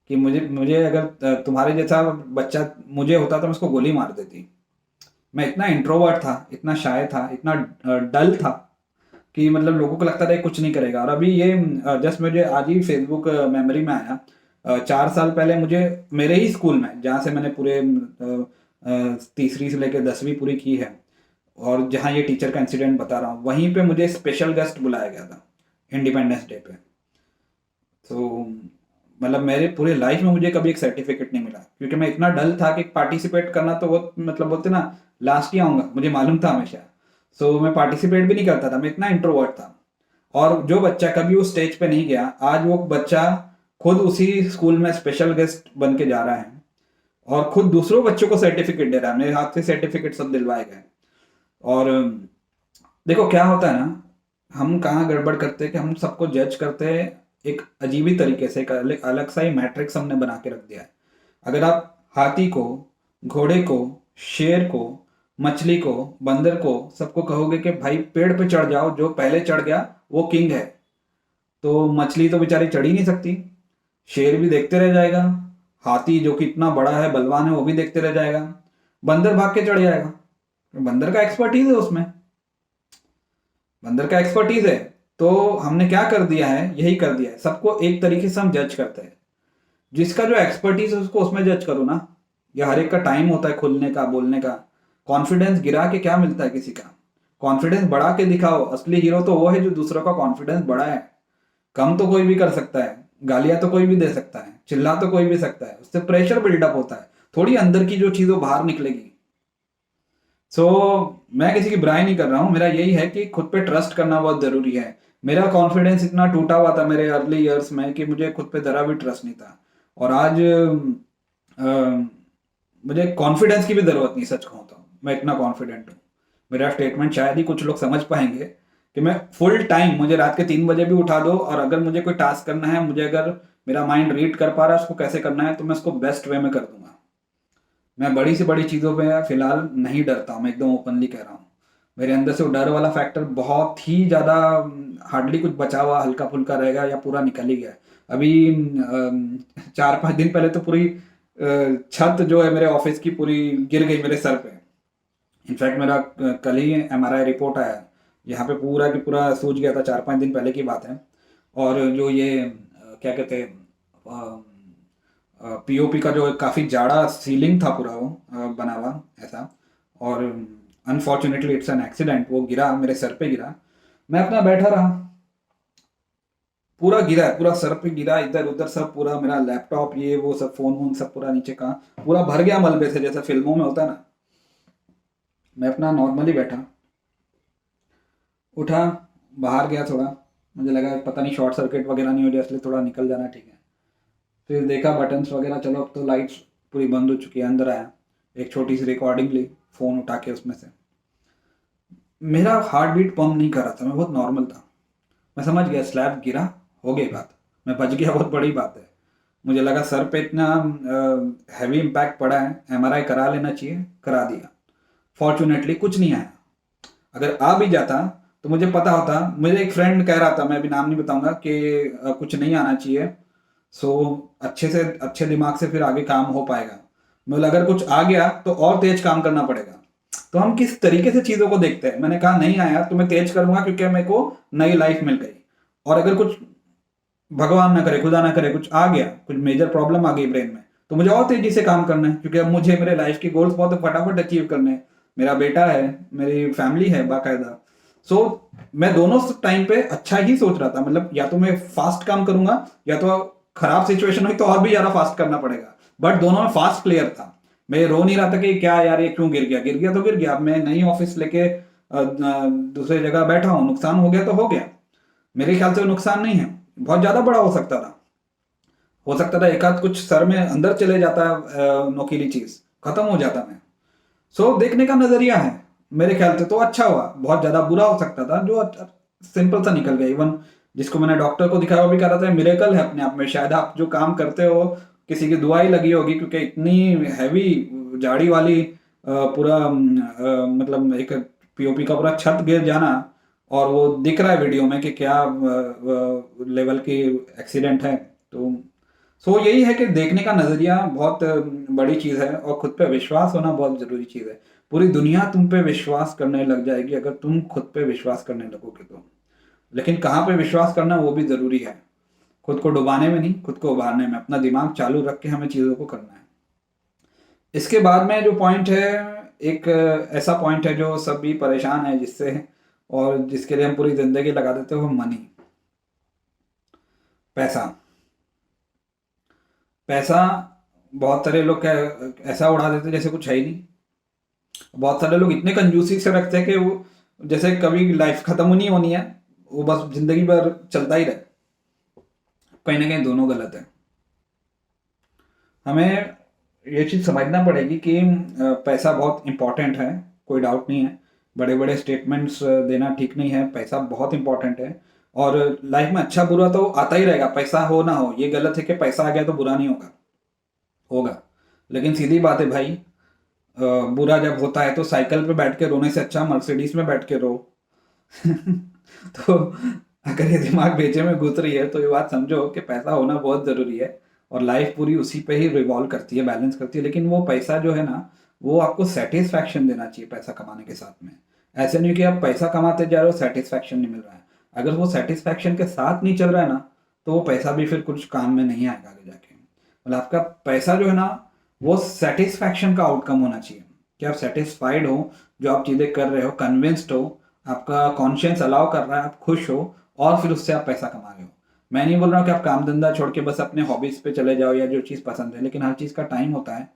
कि मुझे मुझे अगर तुम्हारे जैसा बच्चा मुझे होता तो मैं उसको गोली मार देती। मैं इतना इंट्रोवर्ट था, इतना शाय था, इतना डल था कि मतलब लोगों को लगता था ये कुछ नहीं करेगा। और अभी ये जस्ट मुझे आज ही फेसबुक मेमोरी में आया, 4 साल पहले मुझे मेरे ही स्कूल में, जहाँ से मैंने पूरे तीसरी से लेकर 10वीं पूरी की है, और जहाँ ये टीचर का इंसिडेंट बता रहा हूँ, वहीं पे मुझे स्पेशल गेस्ट बुलाया गया था इंडिपेंडेंस डे पे। तो मतलब मेरे पूरे लाइफ में मुझे कभी एक सर्टिफिकेट नहीं मिला, क्योंकि मैं इतना डल था कि पार्टिसिपेट करना तो वो मतलब बोलते ना लास्ट ही आऊँगा, मुझे मालूम था हमेशा। सो मैं पार्टिसिपेट भी नहीं करता था, मैं इतना इंट्रोवर्ट था। और जो बच्चा कभी उस स्टेज पे नहीं गया, आज वो बच्चा खुद उसी स्कूल में स्पेशल गेस्ट बन के जा रहा है, और खुद दूसरों बच्चों को सर्टिफिकेट दे रहा है। मेरे हाथ से सर्टिफिकेट सब दिलवाए गए। और देखो क्या होता है ना, हम कहाँ गड़बड़ करते हैं कि हम सबको जज करते हैं एक अजीब ही तरीके से, एक अलग अलग सा ही मैट्रिक्स हमने बना के रख दिया है। अगर आप हाथी को, घोड़े को, शेर को, मछली को, बंदर को सबको कहोगे कि भाई पेड़ पे चढ़ जाओ, जो पहले चढ़ गया वो किंग है, तो मछली तो बेचारी चढ़ ही नहीं सकती, शेर भी देखते रह जाएगा, हाथी जो कि इतना बड़ा है बलवान है वो भी देखते रह जाएगा, बंदर भाग के चढ़ जाएगा। बंदर का एक्सपर्टीज है उसमें, बंदर का एक्सपर्टीज है। तो हमने क्या कर दिया है, यही कर दिया है, सबको एक तरीके से हम जज करते हैं। जिसका जो एक्सपर्टीज है उसको उसमें जज करो ना। या हर एक का टाइम होता है खुलने का, बोलने का। कॉन्फिडेंस गिरा के क्या मिलता है किसी का। कॉन्फिडेंस बढ़ा के दिखाओ। असली हीरो तो वो है जो दूसरों का कॉन्फिडेंस बढ़ाए। कम तो कोई भी कर सकता है, गालियां तो कोई भी दे सकता है, चिल्ला तो कोई भी सकता है, उससे प्रेशर बिल्डअप होता है, थोड़ी अंदर की जो चीज वो बाहर निकलेगी। सो मैं किसी की बुराई नहीं कर रहा हूँ, मेरा यही है कि खुद पे ट्रस्ट करना बहुत जरूरी है। मेरा कॉन्फिडेंस इतना टूटा हुआ था मेरे अर्ली ईयर्स में कि मुझे खुद पे जरा भी ट्रस्ट नहीं था। और आज मुझे कॉन्फिडेंस की भी जरूरत नहीं, सच कहूँ तो मैं इतना कॉन्फिडेंट हूँ। मेरा स्टेटमेंट शायद ही कुछ लोग समझ पाएंगे कि मैं फुल टाइम, मुझे रात के 3 बजे भी उठा दो और अगर मुझे कोई टास्क करना है, मुझे अगर मेरा माइंड रीड कर पा रहा है उसको कैसे करना है, तो मैं उसको बेस्ट वे में कर दूंगा। मैं बड़ी से बड़ी चीज़ों पे फिलहाल नहीं डरता हूँ, मैं एकदम ओपनली कह रहा हूँ। मेरे अंदर से वो डर वाला फैक्टर बहुत ही ज़्यादा, हार्डली कुछ बचा हुआ हल्का फुल्का रहेगा या पूरा निकल ही गया है। अभी 4-5 दिन पहले तो पूरी छत जो है मेरे ऑफिस की पूरी गिर गई मेरे सर पे। इनफैक्ट मेरा कल ही MRI रिपोर्ट आया, यहाँ पे पूरा की पूरा सूज गया था, 4-5 दिन पहले की बात है। और जो ये क्या कहते हैं, POP का जो काफ़ी जाड़ा सीलिंग था पूरा वो बना हुआ ऐसा। और अनफॉर्चुनेटली इट्स एन एक्सीडेंट, वो गिरा मेरे सर पे गिरा। मैं अपना बैठा रहा, पूरा गिरा है, पूरा सर पे गिरा, इधर उधर सब पूरा मेरा लैपटॉप ये वो सब फोन वोन सब पूरा नीचे का पूरा भर गया मलबे से, जैसे फिल्मों में होता है ना। मैं अपना नॉर्मली बैठा, उठा, बाहर गया थोड़ा, मुझे लगा पता नहीं शॉर्ट सर्किट वगैरह नहीं हो जाए इसलिए थोड़ा निकल जाना ठीक है। फिर देखा बटन्स वगैरह, चलो अब तो लाइट्स पूरी बंद हो चुकी है। अंदर आया, एक छोटी सी रिकॉर्डिंग ली फ़ोन उठा के उसमें से। मेरा हार्ट बीट पंप नहीं कर रहा था, मैं बहुत नॉर्मल था। मैं समझ गया स्लैब गिरा, हो गई बात, मैं बच गया, बहुत बड़ी बात है। मुझे लगा सर पे इतना हैवी इम्पैक्ट पड़ा है, MRI करा लेना चाहिए, करा दिया। फॉर्चुनेटली कुछ नहीं आया। अगर आ भी जाता तो मुझे पता होता, मुझे एक फ्रेंड कह रहा था, मैं अभी नाम नहीं बताऊंगा, कि कुछ नहीं आना चाहिए, सो अच्छे से अच्छे दिमाग से फिर आगे काम हो पाएगा। मतलब अगर कुछ आ गया तो और तेज काम करना पड़ेगा। तो हम किस तरीके से चीज़ों को देखते हैं। मैंने कहा नहीं आया तो मैं तेज करूंगा क्योंकि मेरे को नई लाइफ मिल गई। और अगर कुछ भगवान ना करे, खुदा ना करे, कुछ आ गया, कुछ मेजर प्रॉब्लम आ गई ब्रेन में, तो मुझे और तेजी से काम करना है क्योंकि अब मुझे मेरे लाइफ के गोल्स बहुत फटाफट अचीव करने हैं। मेरा बेटा है, मेरी फैमिली है बाकायदा। सो मैं दोनों टाइम पे अच्छा ही सोच रहा था, मतलब या तो मैं फास्ट काम करूंगा या तो खराब सिचुएशन हुई तो और भी ज्यादा फास्ट करना पड़ेगा। बट दोनों में फास्ट क्लियर था। मैं रो नहीं रहा था कि क्या यार ये क्यों गिर गया, गिर गया तो गिर गया, अब मैं नई ऑफिस लेके दूसरी जगह बैठा हूँ, नुकसान हो गया तो हो गया। मेरे ख्याल से वो नुकसान नहीं है, बहुत ज्यादा बड़ा हो सकता था। हो सकता था एक आध कुछ सर में अंदर चले जाता, नोकीली चीज खत्म हो जाता मैं। सो देखने का नजरिया है, मेरे ख्याल से तो अच्छा हुआ। बहुत ज्यादा बुरा हो सकता था जो सिंपल सा निकल गया। इवन जिसको मैंने डॉक्टर को दिखाया वो भी कह रहा था मिरेकल है अपने आप में, शायद आप जो काम करते हो किसी की दुआ ही लगी होगी, क्योंकि इतनी हैवी जाड़ी वाली पूरा मतलब एक POP का पूरा छत गिर जाना, और वो दिख रहा है वीडियो में कि क्या लेवल की एक्सीडेंट है। तो सो यही है कि देखने का नजरिया बहुत बड़ी चीज है, और खुद पे विश्वास होना बहुत जरूरी चीज है। पूरी दुनिया तुम पे विश्वास करने लग जाएगी अगर तुम खुद पे विश्वास करने लगोगे तो। लेकिन कहाँ पे विश्वास करना वो भी जरूरी है। खुद को डुबाने में नहीं, खुद को उभारने में। अपना दिमाग चालू रख के हमें चीजों को करना है। इसके बाद में जो पॉइंट है, एक ऐसा पॉइंट है जो सभी परेशान है जिससे, और जिसके लिए हम पूरी जिंदगी लगा देते हो, मनी, पैसा। पैसा बहुत सारे लोग ऐसा उड़ा देते जैसे कुछ है ही नहीं। बहुत सारे लोग इतने कंजूसी से रखते हैं कि वो जैसे कभी लाइफ खत्म नहीं होनी है, वो बस जिंदगी भर चलता ही रहे। कहीं ना कहीं दोनों गलत है। हमें ये चीज़ समझना पड़ेगी कि पैसा बहुत इंपॉर्टेंट है, कोई डाउट नहीं है। बड़े बड़े स्टेटमेंट्स देना ठीक नहीं है, पैसा बहुत इंपॉर्टेंट है। और लाइफ में अच्छा बुरा तो आता ही रहेगा, पैसा हो ना हो। ये गलत है कि पैसा आ गया तो बुरा नहीं होगा, होगा। लेकिन सीधी बात है भाई, बुरा जब होता है तो साइकिल पे बैठ के रोने से अच्छा मर्सिडीज में बैठ के रो। तो अगर ये दिमाग बेचे में घुस रही है तो ये बात समझो कि पैसा होना बहुत ज़रूरी है। और लाइफ पूरी उसी पे ही रिवॉल्व करती है, बैलेंस करती है। लेकिन वो पैसा जो है ना, वो आपको सेटिस्फैक्शन देना चाहिए पैसा कमाने के साथ में। ऐसे नहीं कि आप पैसा कमाते जा रहे हो, सेटिस्फैक्शन नहीं मिल रहा है। अगर वो सेटिस्फैक्शन के साथ नहीं चल रहा है ना, तो वो पैसा भी फिर कुछ काम में नहीं आएगा आगे जाके। मतलब आपका पैसा जो है ना, वो सेटिस्फैक्शन का आउटकम होना चाहिए कि आप सेटिस्फाइड हो, जो आप चीज़ें कर रहे हो, कन्विंस्ड हो, आपका कॉन्शियस अलाउ कर रहा है, आप खुश हो और फिर उससे आप पैसा कमा रहे हो। मैं नहीं बोल रहा हूँ कि आप काम धंधा छोड़ के बस अपने हॉबीज पे चले जाओ या जो चीज़ पसंद है, लेकिन हर चीज़ का टाइम होता है।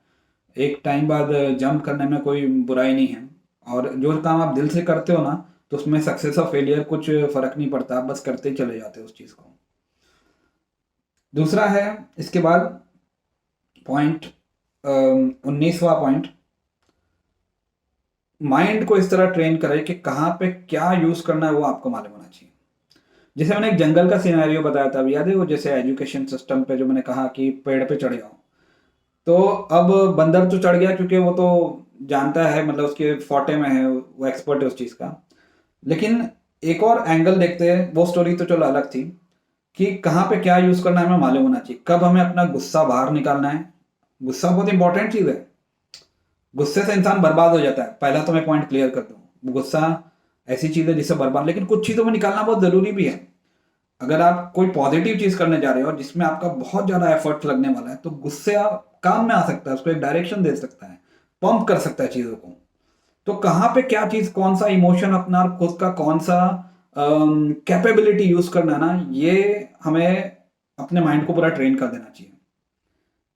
एक टाइम बाद जंप करने में कोई बुराई नहीं है। और जो काम आप दिल से करते हो ना, तो उसमें सक्सेस और फेलियर कुछ फर्क नहीं पड़ता, आप बस करते ही चले जाते हो उस चीज़ को। दूसरा है इसके बाद पॉइंट, 19वां पॉइंट, माइंड को इस तरह ट्रेन करें कि कहाँ पे क्या यूज करना है वो आपको मालूम होना चाहिए। जैसे मैंने एक जंगल का सिनेरियो बताया था, अभी याद है वो, जैसे एजुकेशन सिस्टम पे जो मैंने कहा कि पेड़ पे चढ़ जाओ। तो अब बंदर तो चढ़ गया क्योंकि वो तो जानता है, मतलब उसके फोटे में है, वो एक्सपर्ट है उस चीज का। लेकिन एक और एंगल देखते हैं, वो स्टोरी तो चलो अलग थी, कि कहाँ पे क्या यूज करना है हमें मालूम होना चाहिए, कब हमें अपना गुस्सा बाहर निकालना है। गुस्सा बहुत इंपॉर्टेंट चीज है। गुस्से से इंसान बर्बाद हो जाता है, पहला तो मैं पॉइंट क्लियर कर दूं, गुस्सा ऐसी चीज है जिससे बर्बाद, लेकिन कुछ चीजों में निकालना बहुत जरूरी भी है। अगर आप कोई पॉजिटिव चीज करने जा रहे हो और जिसमें आपका बहुत ज्यादा एफर्ट लगने वाला है, तो गुस्से आप काम में आ सकता है, उसको एक डायरेक्शन दे सकता है, पंप कर सकता है चीजों को। तो कहाँ पे क्या चीज, कौन सा इमोशन अपना, खुद का कौन सा कैपेबिलिटी यूज करना है ना, ये हमें अपने माइंड को पूरा ट्रेन कर देना चाहिए।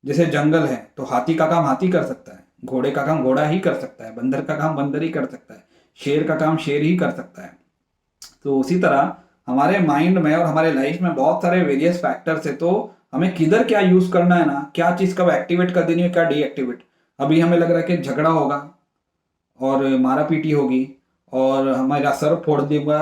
जैसे जंगल है तो हाथी का काम हाथी कर सकता है, घोड़े का काम घोड़ा ही कर सकता है, बंदर का काम बंदर ही कर सकता है, शेर का काम शेर ही कर सकता है। तो उसी तरह हमारे माइंड में और हमारे लाइफ में बहुत सारे वेरियस फैक्टर्स है, तो हमें किधर क्या यूज करना है ना, क्या चीज कब एक्टिवेट कर देनी है, क्या डीएक्टिवेट। अभी हमें लग रहा है कि झगड़ा होगा और मारा पीटी होगी और हमारा सर फोड़ दूंगा,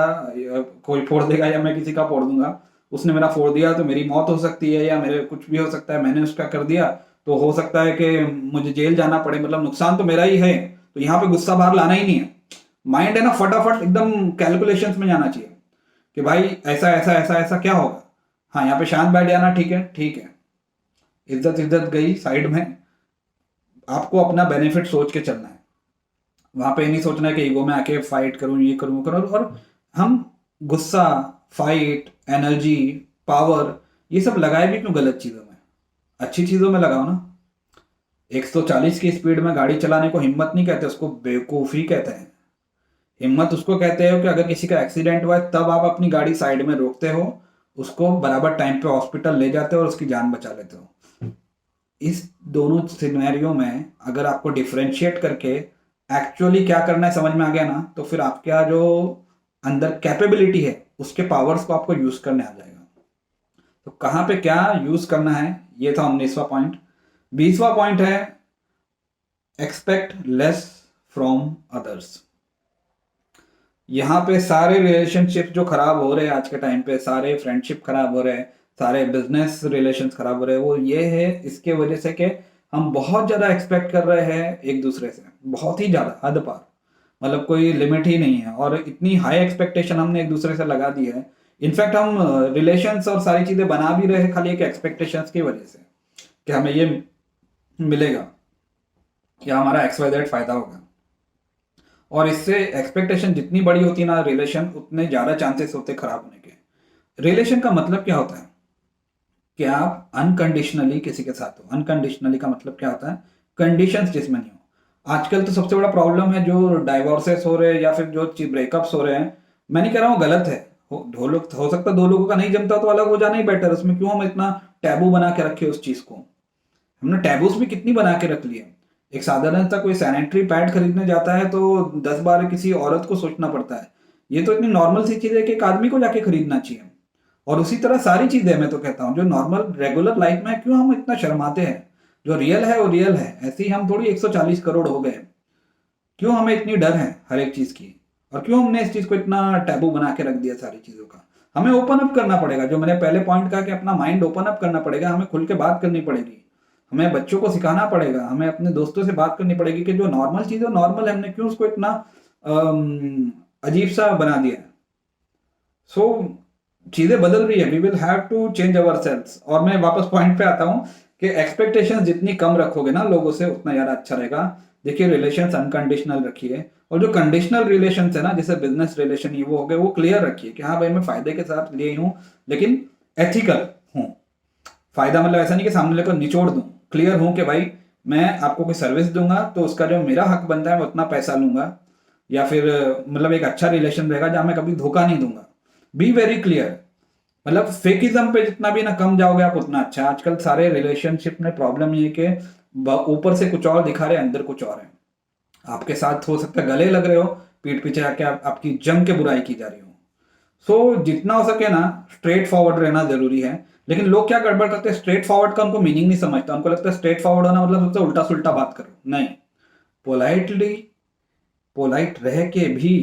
कोई फोड़ देगा या मैं किसी का फोड़ दूंगा, उसने मेरा फोड़ दिया तो मेरी मौत हो सकती है, या मेरे कुछ भी हो सकता है, मैंने उसका कर दिया तो हो सकता है कि मुझे जेल जाना पड़े, मतलब नुकसान तो मेरा ही है। तो यहाँ पे गुस्सा बाहर लाना ही नहीं है। माइंड है ना, फटाफट एकदम कैलकुलेशंस में जाना चाहिए कि भाई ऐसा ऐसा ऐसा ऐसा क्या होगा। हाँ, यहाँ पे शांत बैठ जाना, ठीक है ठीक है, इज्जत इज्जत गई साइड में, आपको अपना बेनिफिट सोच के चलना है। वहां पे नहीं सोचना है कि ईगो में आके फाइट करूं, ये करूं वो करूं। और हम गुस्सा, फाइट, एनर्जी, पावर, ये सब लगाए भी क्यों गलत चीजों में, अच्छी चीजों में लगाओ ना। 140 की स्पीड में गाड़ी चलाने को हिम्मत नहीं कहते, उसको बेवकूफी कहते हैं। हिम्मत उसको कहते हो कि अगर किसी का एक्सीडेंट हुआ है तब आप अपनी गाड़ी साइड में रोकते हो, उसको बराबर टाइम पे हॉस्पिटल ले जाते हो और उसकी जान बचा लेते हो। इस दोनों सिनेरियो में अगर आपको डिफरेंशिएट करके एक्चुअली क्या करना है समझ में आ गया ना, तो फिर आपका जो अंदर कैपेबिलिटी है उसके पावर्स को आपको यूज करने आ जाएगा। तो कहाँ पे क्या यूज करना है, ये था 19वां पॉइंट। 20वां पॉइंट है एक्सपेक्ट लेस फ्रॉम अदर्स। यहाँ पे सारे रिलेशनशिप जो खराब हो रहे हैं आज के टाइम पे, सारे फ्रेंडशिप खराब हो रहे हैं, सारे बिजनेस रिलेशन खराब हो रहे हैं, वो ये है इसके वजह से कि हम बहुत ज्यादा एक्सपेक्ट कर रहे हैं एक दूसरे से, बहुत ही ज्यादा, हद पार, मतलब कोई लिमिट ही नहीं है। और इतनी हाई एक्सपेक्टेशन हमने एक दूसरे से लगा दी है। इनफैक्ट हम रिलेशंस और सारी चीजें बना भी रहे हैं खाली एक एक्सपेक्टेशंस की वजह से, कि हमें ये मिलेगा या हमारा XYZ फायदा होगा। और इससे एक्सपेक्टेशन जितनी बड़ी होती है ना रिलेशन, उतने ज्यादा चांसेस होते खराब होने के। रिलेशन का मतलब क्या होता है कि आप अनकंडीशनली किसी के साथ हो। अनकंडीशनली का मतलब क्या होता है, कंडीशंस जिसमें नहीं हो। आजकल तो सबसे बड़ा प्रॉब्लम है जो डाइवोर्सेस हो रहे हैं या फिर जो ब्रेकअप्स हो रहे हैं। मैं नहीं कह रहा हूँ गलत है, हो सकता है दो लोगों का नहीं जमता तो अलग हो जाना ही बेटर। उसमें क्यों हम इतना टैबू बना के रखे उस चीज को। हमने टैबूस भी कितनी बना के रख लिए। एक साधारण सा कोई सैनिटरी पैड खरीदने जाता है तो 10 बार किसी औरत को सोचना पड़ता है। ये तो इतनी नॉर्मल सी चीज है कि एक आदमी को जाके खरीदना चाहिए। और उसी तरह सारी चीजें, मैं तो कहता हूँ जो नॉर्मल रेगुलर लाइफ में, क्यों हम इतना शर्माते हैं। जो रियल है वो रियल है, ऐसे ही हम थोड़ी 140 करोड़ हो गए। क्यों हमें इतनी डर है हर एक चीज की, और क्यों हमने इस चीज को इतना टैबू बना के रख दिया सारी चीजों का। हमें ओपन अप करना पड़ेगा, जो मैंने पहले पॉइंट कहा कि अपना माइंड ओपन अप करना पड़ेगा, हमें खुल के बात करनी पड़ेगी। हमें बच्चों को सिखाना पड़ेगा, हमें अपने दोस्तों से बात करनी पड़ेगी कि जो नॉर्मल चीज है नॉर्मल है, हमने क्यों उसको इतना अजीब सा बना दिया है। सो चीजें बदल रही है, we will have to change our cells. और मैं वापस पॉइंट पे आता हूँ कि एक्सपेक्टेशंस जितनी कम रखोगे ना लोगों से, उतना ज्यादा अच्छा रहेगा। देखिए, रिलेशंस अनकंडीशनल रखिए, और जो कंडीशनल रिलेशन है ना, जैसे बिजनेस रिलेशन ये वो हो गए, वो क्लियर रखिए कि हाँ भाई मैं फायदे के साथ लिए हूँ, लेकिन एथिकल हूँ। फायदा मतलब ऐसा नहीं कि सामने लेकर निचोड़ दूं, क्लियर हूं कि भाई मैं आपको कोई सर्विस दूंगा तो उसका जो मेरा हक बनता है मैं उतना पैसा लूंगा। या फिर मतलब एक अच्छा रिलेशन रहेगा जहां मैं कभी धोखा नहीं दूंगा। Be very clear. मतलब फेकिज्म पे जितना भी ना कम जाओगे आप उतना अच्छा। आजकल सारे रिलेशनशिप में प्रॉब्लम ये है कि ऊपर से कुछ और दिखा रहे हैं, अंदर कुछ और है। आपके साथ हो सकता है गले लग रहे हो, पीठ पीछे आके आपकी जम के बुराई की जा रही हो। सो जितना हो सके ना स्ट्रेट फॉरवर्ड रहना जरूरी है। लेकिन लोग क्या गड़बड़ करते हैं, स्ट्रेट फॉरवर्ड का उनको मीनिंग नहीं समझता। उनको लगता है स्ट्रेट फॉरवर्ड होना मतलब सबसे उल्टा सुल्टा बात करो। नहीं, पोलाइटली पोलाइट रह के भी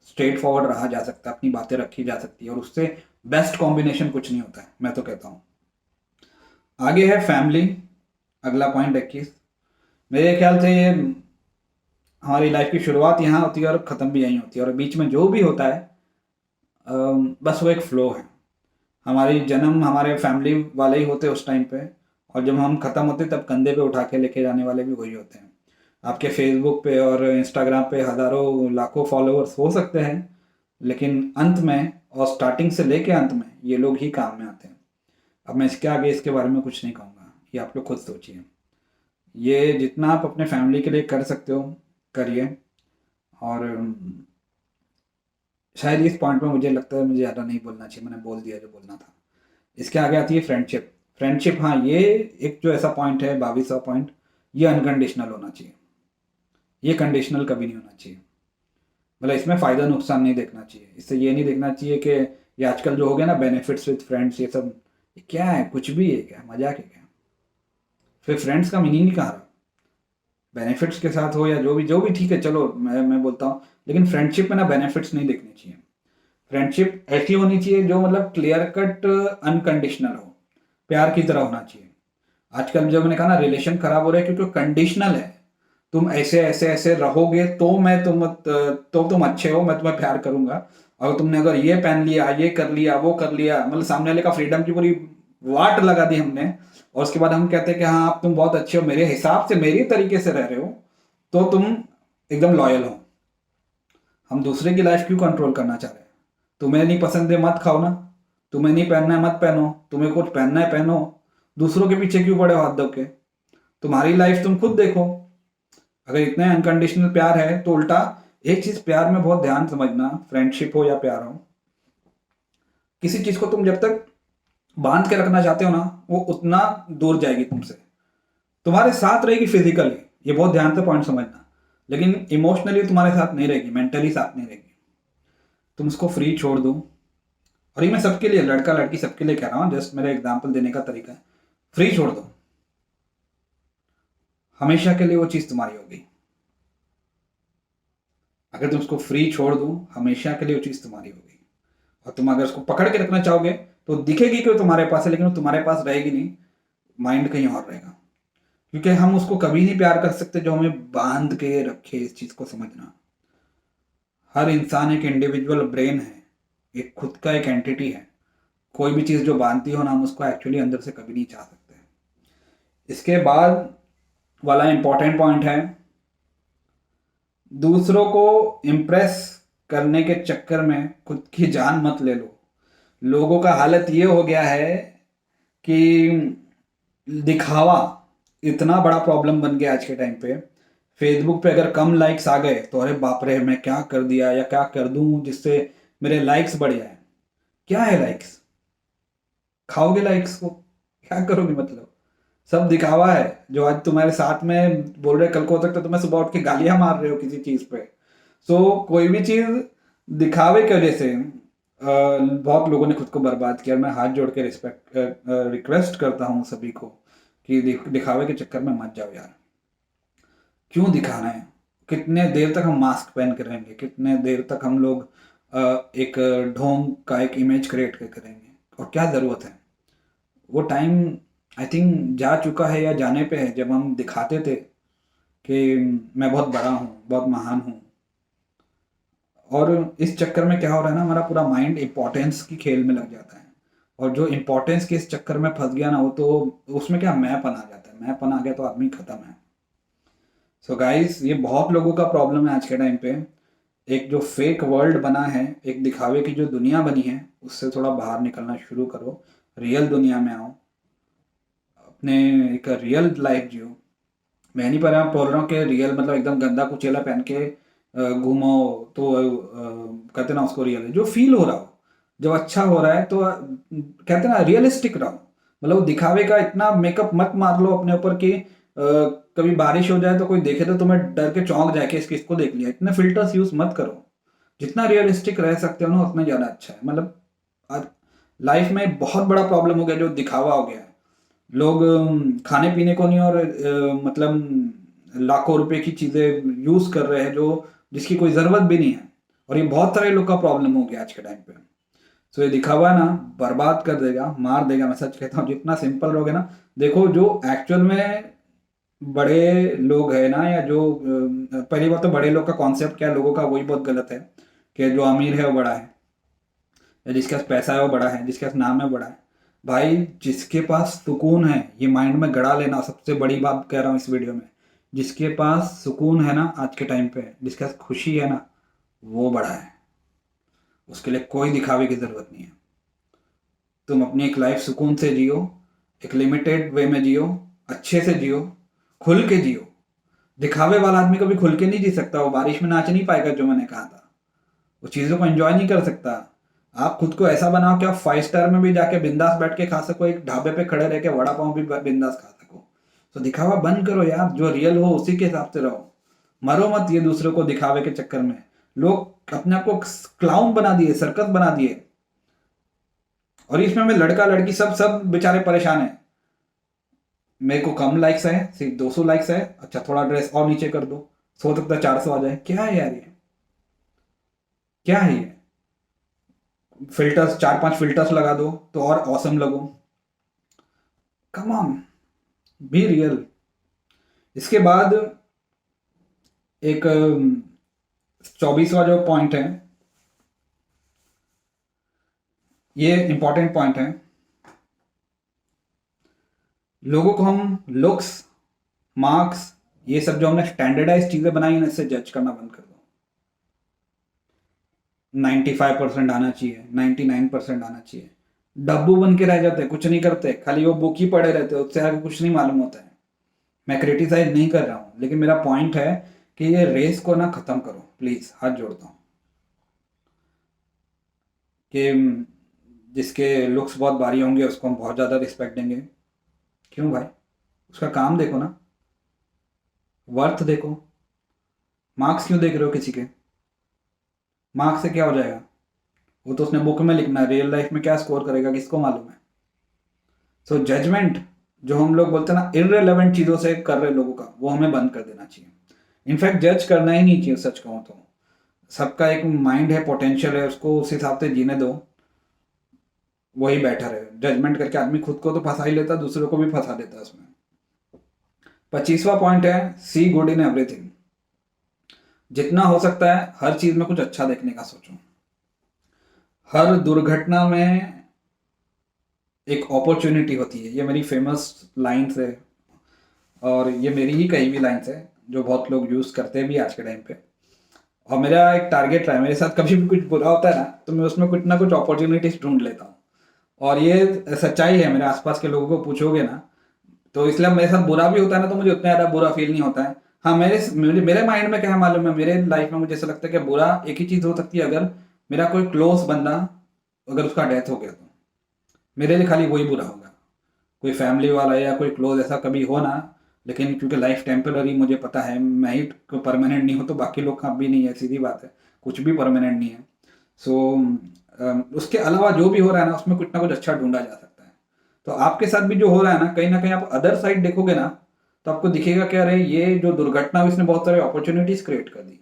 स्ट्रेट फॉरवर्ड रहा जा सकता है, अपनी बातें रखी जा सकती है, और उससे बेस्ट कॉम्बिनेशन कुछ नहीं होता है, मैं तो कहता हूँ। आगे है फैमिली, अगला पॉइंट 21। मेरे ख्याल से ये हमारी लाइफ की शुरुआत यहाँ होती है और ख़त्म भी यहीं होती है, और बीच में जो भी होता है बस वो एक फ्लो है। हमारी जन्म हमारे फैमिली वाले ही होते हैं उस टाइम पे, और जब हम ख़त्म होते तब कंधे पे उठा के लेके जाने वाले भी वही होते हैं। आपके फेसबुक पे और इंस्टाग्राम पे हज़ारों लाखों फॉलोअर्स हो सकते हैं, लेकिन अंत में और स्टार्टिंग से लेके अंत में ये लोग ही काम में आते हैं। अब मैं इसके आगे इसके बारे में कुछ नहीं कहूँगा, ये आप लोग खुद सोचिए। ये जितना आप अपने फैमिली के लिए कर सकते हो करिए। और शायद इस पॉइंट में मुझे लगता है मुझे ज़्यादा नहीं बोलना चाहिए, मैंने बोल दिया जो बोलना था। इसके आगे आती है फ्रेंडशिप। फ्रेंडशिप, हाँ, ये एक जो ऐसा पॉइंट है 22वां पॉइंट, ये अनकंडीशनल होना चाहिए। ये कंडीशनल कभी नहीं होना चाहिए। मतलब इसमें फ़ायदा नुकसान नहीं देखना चाहिए। इससे ये नहीं देखना चाहिए कि ये आजकल जो हो गया ना बेनिफिट्स विद फ्रेंड्स, ये सब ये क्या है, कुछ भी है क्या, मजाक है क्या? फिर फ्रेंड्स का मीनिंग ही कहाँ रहा? बेनिफिट्स के साथ हो या जो भी ठीक है, चलो मैं बोलता हूँ, लेकिन फ्रेंडशिप में ना बेनिफिट्स नहीं देखने चाहिए। फ्रेंडशिप ऐसी होनी चाहिए जो मतलब क्लियर कट अनकंडीशनल हो, प्यार की तरह होना चाहिए। आजकल जो मैंने कहा ना रिलेशन खराब हो रहा है क्योंकि कंडीशनल है। तुम ऐसे ऐसे ऐसे रहोगे तो मैं तुम अच्छे हो, मैं तुम्हें प्यार करूंगा। और तुमने अगर ये पहन लिया, ये कर लिया, वो कर लिया, मतलब सामने वाले का फ्रीडम की पूरी वाट लगा दी हमने, और उसके बाद हम कहते हैं कि हाँ आप तुम बहुत अच्छे हो, मेरे हिसाब से मेरी तरीके से रह रहे हो, तो तुम एकदम लॉयल हो। हम दूसरे की लाइफ क्यों कंट्रोल करना चाह रहे हैं? तुम्हें नहीं पसंद है मत खाओ ना, तुम्हें नहीं पहनना है मत पहनो, तुम्हें कुछ पहनना है पहनो। दूसरों के पीछे क्यों पड़े हो हाथ धो के? तुम्हारी लाइफ तुम खुद देखो। अगर इतने अनकंडीशनल प्यार है तो उल्टा एक चीज प्यार में बहुत ध्यान समझना, फ्रेंडशिप हो या प्यार हो, किसी चीज को तुम जब तक बांध के रखना चाहते हो ना वो उतना दूर जाएगी तुमसे। तुम्हारे साथ रहेगी फिजिकली, ये बहुत ध्यान से पॉइंट समझना, लेकिन इमोशनली तुम्हारे साथ नहीं रहेगी, मेंटली साथ नहीं रहेगी। तुम उसको फ्री छोड़ दो। और ये मैं सबके लिए, लड़का लड़की सबके लिए कह रहा हूँ, जस्ट मेरा एग्जाम्पल देने का तरीका है। फ्री छोड़ दो, हमेशा के लिए वो चीज तुम्हारी होगी। अगर तुम उसको फ्री छोड़ दो, हमेशा के लिए वो चीज तुम्हारी होगी। और तुम अगर उसको पकड़ के रखना चाहोगे तो दिखेगी कि वो तुम्हारे पास है, लेकिन वो तुम्हारे पास रहेगी नहीं, माइंड कहीं और रहेगा। क्योंकि हम उसको कभी नहीं प्यार कर सकते जो हमें बांध के रखे। इस चीज को समझना, हर इंसान एक इंडिविजुअल ब्रेन है, एक खुद का एक एंटिटी है। कोई भी चीज जो बांधती हो ना, हम उसको एक्चुअली अंदर से कभी नहीं चाह सकते। इसके बाद वाला इंपॉर्टेंट पॉइंट है, दूसरों को इम्प्रेस करने के चक्कर में खुद की जान मत ले लो। लोगों का हालत ये हो गया है कि दिखावा इतना बड़ा प्रॉब्लम बन गया आज के टाइम पे। फेसबुक पे अगर कम लाइक्स आ गए तो अरे बाप रे, मैं क्या कर दिया या क्या कर दूं जिससे मेरे लाइक्स बढ़ जाए। क्या है लाइक्स? खाओगे लाइक्स को? क्या करोगे मतलब? सब दिखावा है। जो आज तुम्हारे साथ में बोल रहे, कल को हो सकता है तुम्हें सुबह उठ के गालियां मार रहे हो किसी चीज पे। कोई भी चीज दिखावे की वजह से बहुत लोगों ने खुद को बर्बाद किया। मैं हाथ जोड़ के रिक्वेस्ट करता हूँ सभी को कि दिखावे के चक्कर में मत जाओ यार। क्यों दिखाना है? कितने देर तक हम मास्क पहन के रहेंगे? कितने देर तक हम लोग एक ढोंग का एक इमेज क्रिएट करेंगे? और क्या ज़रूरत है? वो टाइम आई थिंक जा चुका है या जाने पे है जब हम दिखाते थे कि मैं बहुत बड़ा हूँ, बहुत महान हूँ। और इस चक्कर में क्या हो रहा है ना, हमारा पूरा माइंड इम्पोर्टेंस की खेल में लग जाता है। और जो इम्पोर्टेंस के इस चक्कर में फंस गया ना, वो तो उसमें क्या मैंपन आ जाता है। मैंपन आ गया तो आदमी खत्म है। सो गाइस, ये बहुत लोगों का प्रॉब्लम है आज के टाइम पे। एक जो फेक वर्ल्ड बना है, एक दिखावे की जो दुनिया बनी है, उससे थोड़ा बाहर निकलना शुरू करो। रियल दुनिया में आओ, अपने एक रियल लाइफ जियो। मैं नहीं पर बोल रहा हूँ कि रियल मतलब एकदम गंदा कुचेला पहन के घूमो तो कहते ना उसको रियल, जो फील हो रहा हो, जब अच्छा हो रहा है तो कहते ना रियलिस्टिक रहो। मतलब दिखावे का इतना मेकअप मत मार लो अपने ऊपर कि कभी बारिश हो जाए तो कोई देखे तो तुम्हें डर के चौंक जाए कि इसको देख लिया। इतने फिल्टर्स यूज मत करो। जितना रियलिस्टिक रह सकते हो ना उतना ज़्यादा अच्छा है। मतलब आज लाइफ में बहुत बड़ा प्रॉब्लम हो गया जो दिखावा हो गया है। लोग खाने पीने को नहीं और मतलब लाखों रुपए की चीज़ें यूज़ कर रहे हैं जो जिसकी कोई ज़रूरत भी नहीं है। और ये बहुत सारे लोग का प्रॉब्लम हो गया आज के टाइम पे। सो ये दिखावा ना बर्बाद कर देगा, मार देगा। मैं सच कहता हूँ, जितना सिंपल रहोगे ना, देखो जो एक्चुअल में बड़े लोग हैं ना, या जो पहली बात तो बड़े लोग का कॉन्सेप्ट क्या है लोगों का, वही बहुत गलत है कि जो अमीर है वो बड़ा है, या जिसके पास पैसा है वो बड़ा है, जिसके पास नाम है वो बड़ा है। भाई जिसके पास सुकून है, ये माइंड में गड़ा लेना, सबसे बड़ी बात कह रहा हूँ इस वीडियो में। जिसके पास सुकून है ना आज के टाइम पे, जिसके पास खुशी है ना, वो बड़ा है। उसके लिए कोई दिखावे की जरूरत नहीं है। तुम अपनी एक लाइफ सुकून से जियो, एक लिमिटेड वे में जियो, अच्छे से जियो, खुल के जियो। दिखावे वाला आदमी कभी खुल के नहीं जी सकता। वो बारिश में नाच नहीं पाएगा, जो मैंने कहा था। वो चीज़ों को एंजॉय नहीं कर सकता। आप खुद को ऐसा बनाओ कि आप 5 स्टार में भी जाके बिंदास बैठ के खा सको, एक ढाबे पे खड़े रह के वड़ा पाव भी बिंदास खा सको। तो दिखावा बंद करो यार, जो रियल हो उसी के हिसाब से रहो। मरो मत ये दूसरों को दिखावे के चक्कर में। लोग अपने आप को क्लाउन बना दिए, सर्कस बना दिए। और इसमें मैं लड़का लड़की सब सब बेचारे परेशान है। मेरे को कम लाइक्स है, सिर्फ 200 लाइक्स है, अच्छा थोड़ा ड्रेस और नीचे कर दो, हो सकता है 400 आ जाए। क्या है यार ये, क्या है ये? फिल्टर्स, 4-5 फिल्टर्स लगा दो तो और ऑसम लगो। Come on, be real. इसके बाद एक 24वां जो पॉइंट है, ये इंपॉर्टेंट पॉइंट है। लोगों को हम लुक्स, मार्क्स, ये सब जो हमने स्टैंडर्डाइज चीजें बनाई हैं इससे जज करना बंद कर दो। 95% आना चाहिए, 99% आना चाहिए। डब्बू बन के रह जाते, कुछ नहीं करते, खाली वो बुक ही पड़े रहते, उससे आगे कुछ नहीं मालूम होता है। मैं क्रिटिसाइज नहीं कर रहा हूँ, लेकिन मेरा पॉइंट है कि ये रेस को ना खत्म करो प्लीज, हाथ जोड़ता हूँ। कि जिसके लुक्स बहुत भारी होंगे उसको हम बहुत ज़्यादा रिस्पेक्ट देंगे। क्यों भाई? उसका काम देखो ना, वर्थ देखो। मार्क्स क्यों देख रहे हो किसी के? मार्क्स से क्या हो जाएगा? वो तो उसने बुक में लिखना है, रियल लाइफ में क्या स्कोर करेगा किसको मालूम है। सो जजमेंट जो हम लोग बोलते हैं ना इररिलेवेंट चीज़ों से कर रहे लोगों का, वो हमें बंद कर देना चाहिए। इनफैक्ट जज करना ही नहीं चाहिए, सच कहूँ तो। सबका एक माइंड है, पोटेंशियल है, उसको उस हिसाब से जीने दो, वही बेटर है। जजमेंट करके आदमी खुद को तो फंसा ही लेता, दूसरों को भी फंसा देता है उसमें। 25वां पॉइंट है, सी गुड इन एवरीथिंग। जितना हो सकता है हर चीज में कुछ अच्छा देखने का सोचो। हर दुर्घटना में एक अपॉर्चुनिटी होती है। ये मेरी फेमस लाइन्स है, और ये मेरी ही कही हुई लाइन्स है जो बहुत लोग यूज करते भी आज के टाइम पे। और मेरा एक टारगेट रहा है, मेरे साथ कभी भी कुछ बुरा होता है ना तो मैं उसमें कुछ ना कुछ अपॉर्चुनिटीज ढूंढ लेता हूँ। और ये सच्चाई है, मेरे आसपास के लोगों को पूछोगे ना तो, इसलिए मेरे साथ बुरा भी होता है ना तो मुझे उतना ज़्यादा बुरा फील नहीं होता है। हाँ, मेरे माइंड में क्या है मालूम है, मेरे लाइफ में मुझे ऐसा लगता है कि बुरा एक ही चीज़ हो सकती है, अगर मेरा कोई क्लोज बंदा, अगर उसका डेथ हो गया तो मेरे लिए खाली वही बुरा होगा। कोई फैमिली वाला या कोई क्लोज ऐसा कभी हो ना, लेकिन क्योंकि लाइफ टेम्पररी, मुझे पता है मैं ही परमानेंट नहीं हूँ तो बाकी लोग का भी नहीं है, सीधी बात है, कुछ भी परमानेंट नहीं है। सो उसके अलावा जो भी हो रहा है ना उसमें कुछ ना कुछ अच्छा ढूंढा जा सकता है। तो आपके साथ भी जो हो रहा है ना कहीं आप अदर साइड देखोगे ना तो आपको दिखेगा कि अरे ये जो दुर्घटना हुई इसने बहुत सारे अपॉर्चुनिटीज क्रिएट कर दी।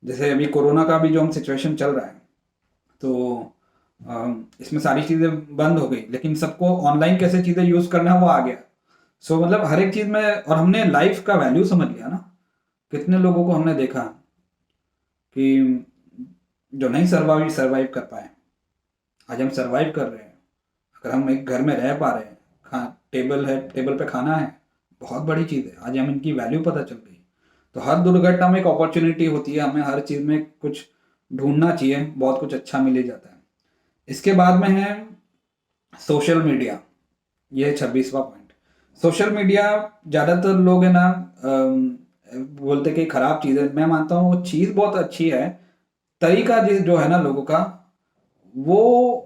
जैसे अभी कोरोना का भी जो हम सिचुएशन चल रहा है, तो इसमें सारी चीज़ें बंद हो गई, लेकिन सबको ऑनलाइन कैसे चीज़ें यूज़ करना है वो आ गया। सो मतलब हर एक चीज़ में, और हमने लाइफ का वैल्यू समझ लिया ना। कितने लोगों को हमने देखा कि जो नहीं सरवाइव कर पाए, आज हम सरवाइव कर रहे हैं। अगर हम एक घर में रह पा रहे हैं, टेबल है, टेबल पे खाना है, बहुत बड़ी चीज़ है। आज हमें इनकी वैल्यू पता चल गई। तो हर दुर्घटना में एक अपॉर्चुनिटी होती है, हमें हर चीज़ में कुछ ढूंढना चाहिए, बहुत कुछ अच्छा मिल ही जाता है। इसके बाद में है सोशल मीडिया, ये 26वां पॉइंट। सोशल मीडिया ज़्यादातर लोग है ना बोलते कि खराब चीज़ है, मैं मानता हूँ वो चीज़ बहुत अच्छी है। तरीका जो है ना लोगों का, वो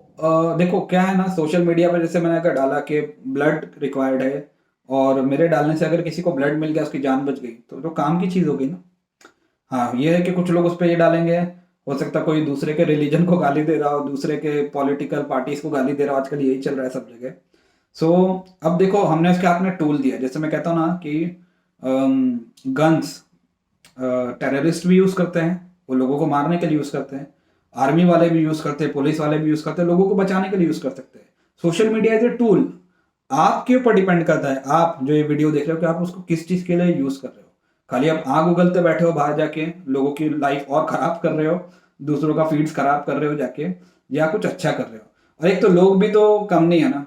देखो क्या है ना, सोशल मीडिया पर जैसे मैंने अगर डाला कि ब्लड रिक्वायर्ड है, और मेरे डालने से अगर किसी को ब्लड मिल गया, उसकी जान बच गई, तो काम की चीज़ हो गई ना। हाँ, ये है कि कुछ लोग उस पर ये डालेंगे, हो सकता है कोई दूसरे के रिलीजन को गाली दे रहा हो, दूसरे के पॉलिटिकल पार्टीज को गाली दे रहा हो, आजकल यही चल रहा है सब जगह। सो अब देखो, हमने उसके हाथ में टूल दिया, जैसे मैं कहता हूँ ना कि गन्स टेररिस्ट भी यूज करते हैं, वो लोगों को मारने के लिए यूज करते हैं, आर्मी वाले भी यूज करते हैं, पुलिस वाले भी यूज करते हैं, लोगों को बचाने के लिए यूज कर सकते हैं। Social media is a tool, आपके ऊपर डिपेंड करता है, आप जो ये वीडियो देख रहे हो कि आप उसको किस चीज के लिए यूज कर रहे हो। खाली आप आग उगलते बैठे हो बाहर जाके, लोगों की लाइफ और खराब कर रहे हो, दूसरों का फीड्स खराब कर रहे हो जाके, या कुछ अच्छा कर रहे हो। और एक तो लोग भी तो कम नहीं है ना,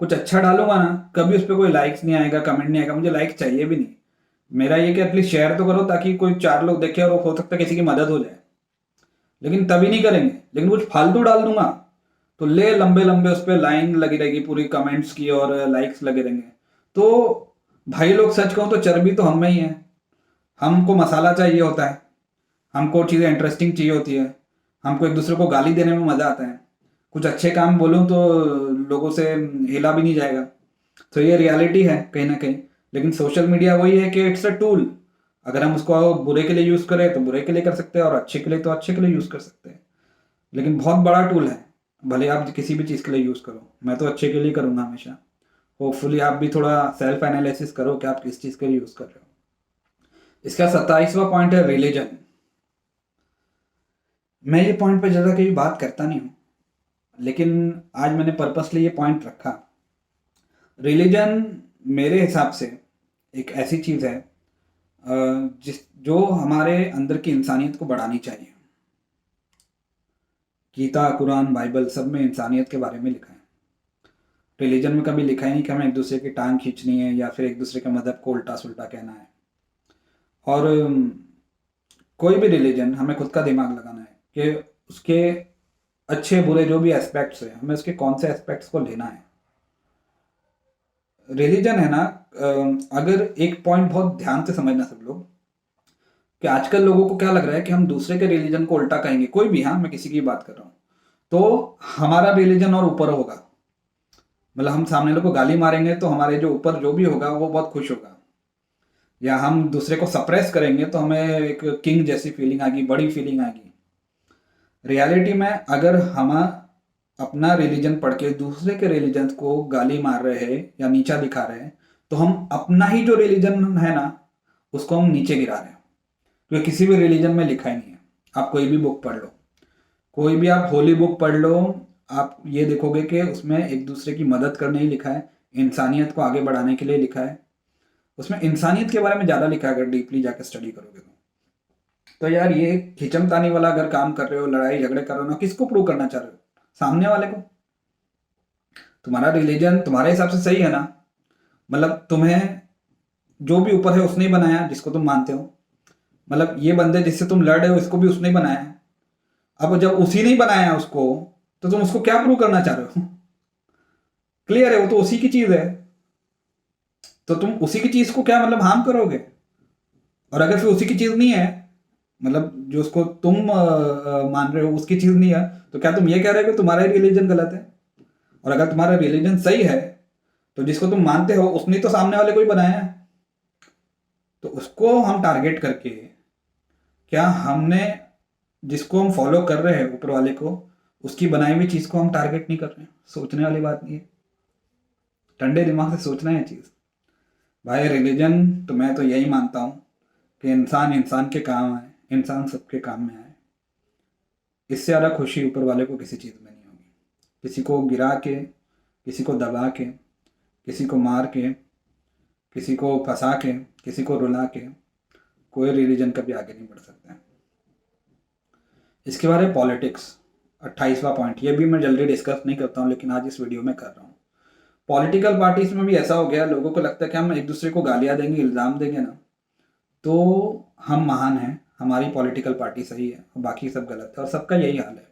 कुछ अच्छा डालूंगा ना, कभी उस पर कोई लाइक्स नहीं आएगा, कमेंट नहीं आएगा, मुझे लाइक चाहिए भी नहीं। मेरा ये कि एटलीस्ट शेयर तो करो, ताकि कोई 4 लोग देखे और हो सकता है किसी की मदद हो जाए। लेकिन तभी नहीं करेंगे, लेकिन कुछ फालतू डाल दूंगा तो ले लंबे लंबे उस पर लाइन लगी रहेगी पूरी कमेंट्स की, और लाइक्स लगे रहेंगे। तो भाई लोग, सच कहूँ तो चर्बी तो हम में ही है। हमको मसाला चाहिए होता है, हमको चीज़ें इंटरेस्टिंग चाहिए होती है, हमको एक दूसरे को गाली देने में मज़ा आता है। कुछ अच्छे काम बोलूँ तो लोगों से हिला भी नहीं जाएगा। तो ये रियलिटी है कहीं ना कहीं। लेकिन सोशल मीडिया वही है कि इट्स अ टूल, अगर हम उसको बुरे के लिए यूज़ करें तो बुरे के लिए कर सकते हैं, और अच्छे के लिए तो अच्छे के लिए यूज़ कर सकते हैं। लेकिन बहुत बड़ा टूल है, भले आप किसी भी चीज़ के लिए यूज़ करो, मैं तो अच्छे के लिए करूँगा हमेशा। होपफुली आप भी थोड़ा सेल्फ एनालिसिस करो कि आप किस चीज़ के लिए यूज़ कर रहे हो। इसका 27वां पॉइंट है रिलीजन। मैं ये पॉइंट पे ज़्यादा कभी बात करता नहीं हूँ, लेकिन आज मैंने पर्पसली ये पॉइंट रखा। रिलीजन मेरे हिसाब से एक ऐसी चीज़ है जिस जो हमारे अंदर की इंसानियत को बढ़ानी चाहिए। गीता, कुरान, बाइबल सब में इंसानियत के बारे में लिखा है। रिलीजन में कभी लिखा ही नहीं कि हमें एक दूसरे की टांग खींचनी है, या फिर एक दूसरे के मदद को उल्टा सुल्टा कहना है। और कोई भी रिलीजन, हमें खुद का दिमाग लगाना है कि उसके अच्छे बुरे जो भी एस्पेक्ट्स हैं, हमें उसके कौन से एस्पेक्ट्स को लेना है। रिलीजन है ना, अगर एक पॉइंट बहुत ध्यान से समझना सब लोग, कि आजकल लोगों को क्या लग रहा है कि हम दूसरे के रिलीजन को उल्टा कहेंगे, कोई भी, हाँ मैं किसी की बात कर रहा हूँ, तो हमारा रिलीजन और ऊपर होगा। मतलब हम सामने लोग को गाली मारेंगे तो हमारे जो ऊपर जो भी होगा वो बहुत खुश होगा, या हम दूसरे को सप्रेस करेंगे तो हमें एक किंग जैसी फीलिंग आएगी, बड़ी फीलिंग आएगी। रियलिटी में अगर हम अपना रिलीजन पढ़ के दूसरे के रिलीजन को गाली मार रहे हैं या नीचा दिखा रहे हैं, तो हम अपना ही जो रिलीजन है ना, उसको हम नीचे गिरा रहे हैं। क्योंकि किसी भी रिलीजन में लिखा ही नहीं है। आप कोई भी बुक पढ़ लो, कोई भी आप होली बुक पढ़ लो, आप ये देखोगे कि उसमें एक दूसरे की मदद करने ही लिखा है, इंसानियत को आगे बढ़ाने के लिए लिखा है। उसमें इंसानियत के बारे में ज़्यादा लिखा है, अगर डीपली जाकर स्टडी करोगे तो यार ये खिंचमतानी वाला अगर काम कर रहे हो, लड़ाई झगड़े कर रहे हो ना, किसको प्रूव करना चाह रहे हो? सामने वाले को। तुम्हारा रिलीजन तुम्हारे हिसाब से सही है ना, मतलब तुम्हें जो भी ऊपर है उसने ही बनाया, जिसको तुम मानते हो। मतलब ये बंदे जिससे तुम लड़ रहे हो, इसको भी उसने ही बनाया है। अब जब उसी ने ही बनाया उसको, तो तुम उसको क्या प्रूव करना चाह रहे हो? क्लियर है, वो तो उसी की चीज है, तो तुम उसी की चीज को क्या मतलब हार्म करोगे? और अगर फिर उसी की चीज नहीं है, मतलब जो उसको तुम मान रहे हो उसकी चीज नहीं है, तो क्या तुम ये कह रहे हो कि तुम्हारा रिलीजन गलत है? और अगर तुम्हारा रिलीजन सही है, तो जिसको तुम मानते हो उसने तो सामने वाले को ही बनाया है। तो उसको हम टारगेट करके, क्या हमने जिसको हम फॉलो कर रहे हैं ऊपर वाले को, उसकी बनाई हुई चीज को हम टारगेट नहीं कर रहे हैं? सोचने वाली बात नहीं है, ठंडे दिमाग से सोचना है चीज। भाई रिलीजन तो मैं तो यही मानता हूँ कि इंसान इंसान के काम आए, इंसान सबके काम में आए। इससे ज़्यादा खुशी ऊपर वाले को किसी चीज़ में नहीं होगी। किसी को गिरा के, किसी को दबा के, किसी को मार के, किसी को फंसा के, किसी को रुला के कोई रिलीजन कभी आगे नहीं बढ़ सकता है। इसके बारे में पॉलिटिक्स, 28वां पॉइंट, ये भी मैं जल्दी डिस्कस नहीं करता हूँ, लेकिन आज इस वीडियो में कर रहा हूँ। पॉलिटिकल पार्टीज में भी ऐसा हो गया, लोगों को लगता है कि हम एक दूसरे को गालियाँ देंगे, इल्ज़ाम देंगे ना, तो हम महान हैं, हमारी पॉलिटिकल पार्टी सही है और बाकी सब गलत है, और सबका यही हाल है।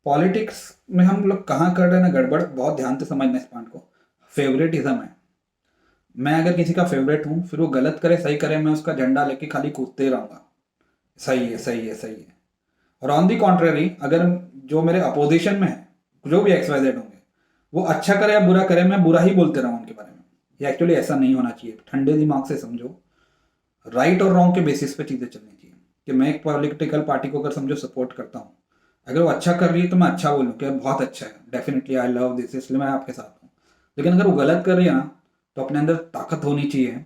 पॉलिटिक्स में हम लोग कहाँ कर रहे हैं ना गड़बड़, बहुत ध्यान से समझना इस पॉइंट को। फेवरेटिज्म है। मैं अगर किसी का फेवरेट हूँ, फिर वो गलत करे सही करे, मैं उसका झंडा लेके खाली कूदते ही रहूंगा, सही है सही है सही है। और ऑन दी कॉन्ट्रेरी, अगर जो मेरे अपोजिशन में है, जो भी एक्स वाई जेड होंगे, वो अच्छा करे या बुरा करे, मैं बुरा ही बोलते रहूँ उनके बारे में। ये एक्चुअली ऐसा नहीं होना चाहिए। ठंडे दिमाग से समझो, राइट और रॉन्ग के बेसिस पे चीज़ें चलनी चाहिए। कि मैं एक पॉलिटिकल पार्टी को अगर समझो सपोर्ट करता हूँ, अगर वो अच्छा कर रही है तो मैं अच्छा बोलूँ कि बहुत अच्छा है, डेफिनेटली आई लव दिस, इसलिए मैं आपके साथ हूँ। लेकिन अगर वो गलत कर रही है ना, तो अपने अंदर ताकत होनी चाहिए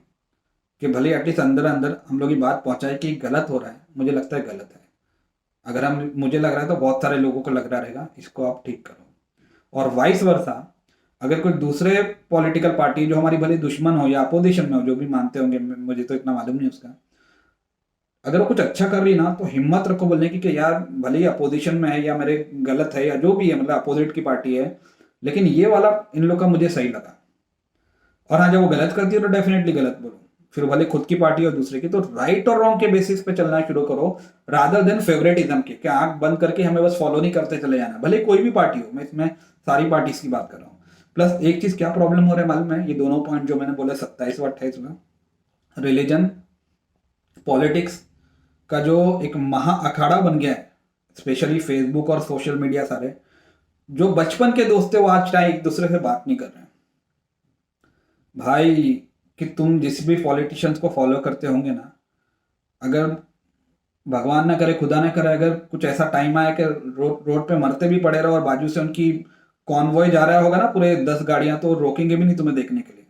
कि भले एटलीस्ट अंदर अंदर हम लोग ये बात पहुंचाए कि गलत हो रहा है, मुझे लगता है गलत है। अगर हम मुझे लग रहा है तो बहुत सारे लोगों को लग रहा रहेगा, इसको आप ठीक करो। और वाइस वर्सा, अगर कोई दूसरे पॉलिटिकल पार्टी जो हमारी भले दुश्मन हो या अपोजिशन में हो, जो भी मानते होंगे, मुझे तो इतना मालूम नहीं उसका, अगर वो कुछ अच्छा कर रही ना, तो हिम्मत रखो बोलने की कि यार भले ही अपोजिशन में है या मेरे गलत है या जो भी है, मतलब अपोजिट की पार्टी है, लेकिन ये वाला इन लोग का मुझे सही लगा। और हाँ, जब वो गलत करती है तो डेफिनेटली गलत बोलो, फिर भले खुद की पार्टी और दूसरे की। तो राइट और रॉन्ग के बेसिस पे चलना शुरू करो, रादर देन फेवरेटिज्म के, कि आंख बंद करके हमें बस फॉलो नहीं करते चले जाना, भले कोई भी पार्टी हो। मैं इसमें सारी पार्टीज की बात कर रहा हूँ। प्लस एक चीज क्या प्रॉब्लम हो रहा है मालूम है, ये दोनों पॉइंट जो मैंने बोला 27 और 28 में, रिलीजन पॉलिटिक्स का जो एक महा अखाड़ा बन गया है, स्पेशली फेसबुक और सोशल मीडिया सारे, जो बचपन के दोस्त थे वो आज चाहे एक दूसरे से बात नहीं कर रहे हैं भाई। कि तुम जिस भी पॉलिटिशियंस को फॉलो करते होंगे ना, अगर भगवान ना करे खुदा ना करे, अगर कुछ ऐसा टाइम आया कि रोड रोड पे मरते भी पड़े रहो और बाजू से उनकी कॉन्वॉय जा रहा होगा ना, पूरे 10 गाड़ियां, तो रोकेंगे भी नहीं तुम्हें देखने के लिए।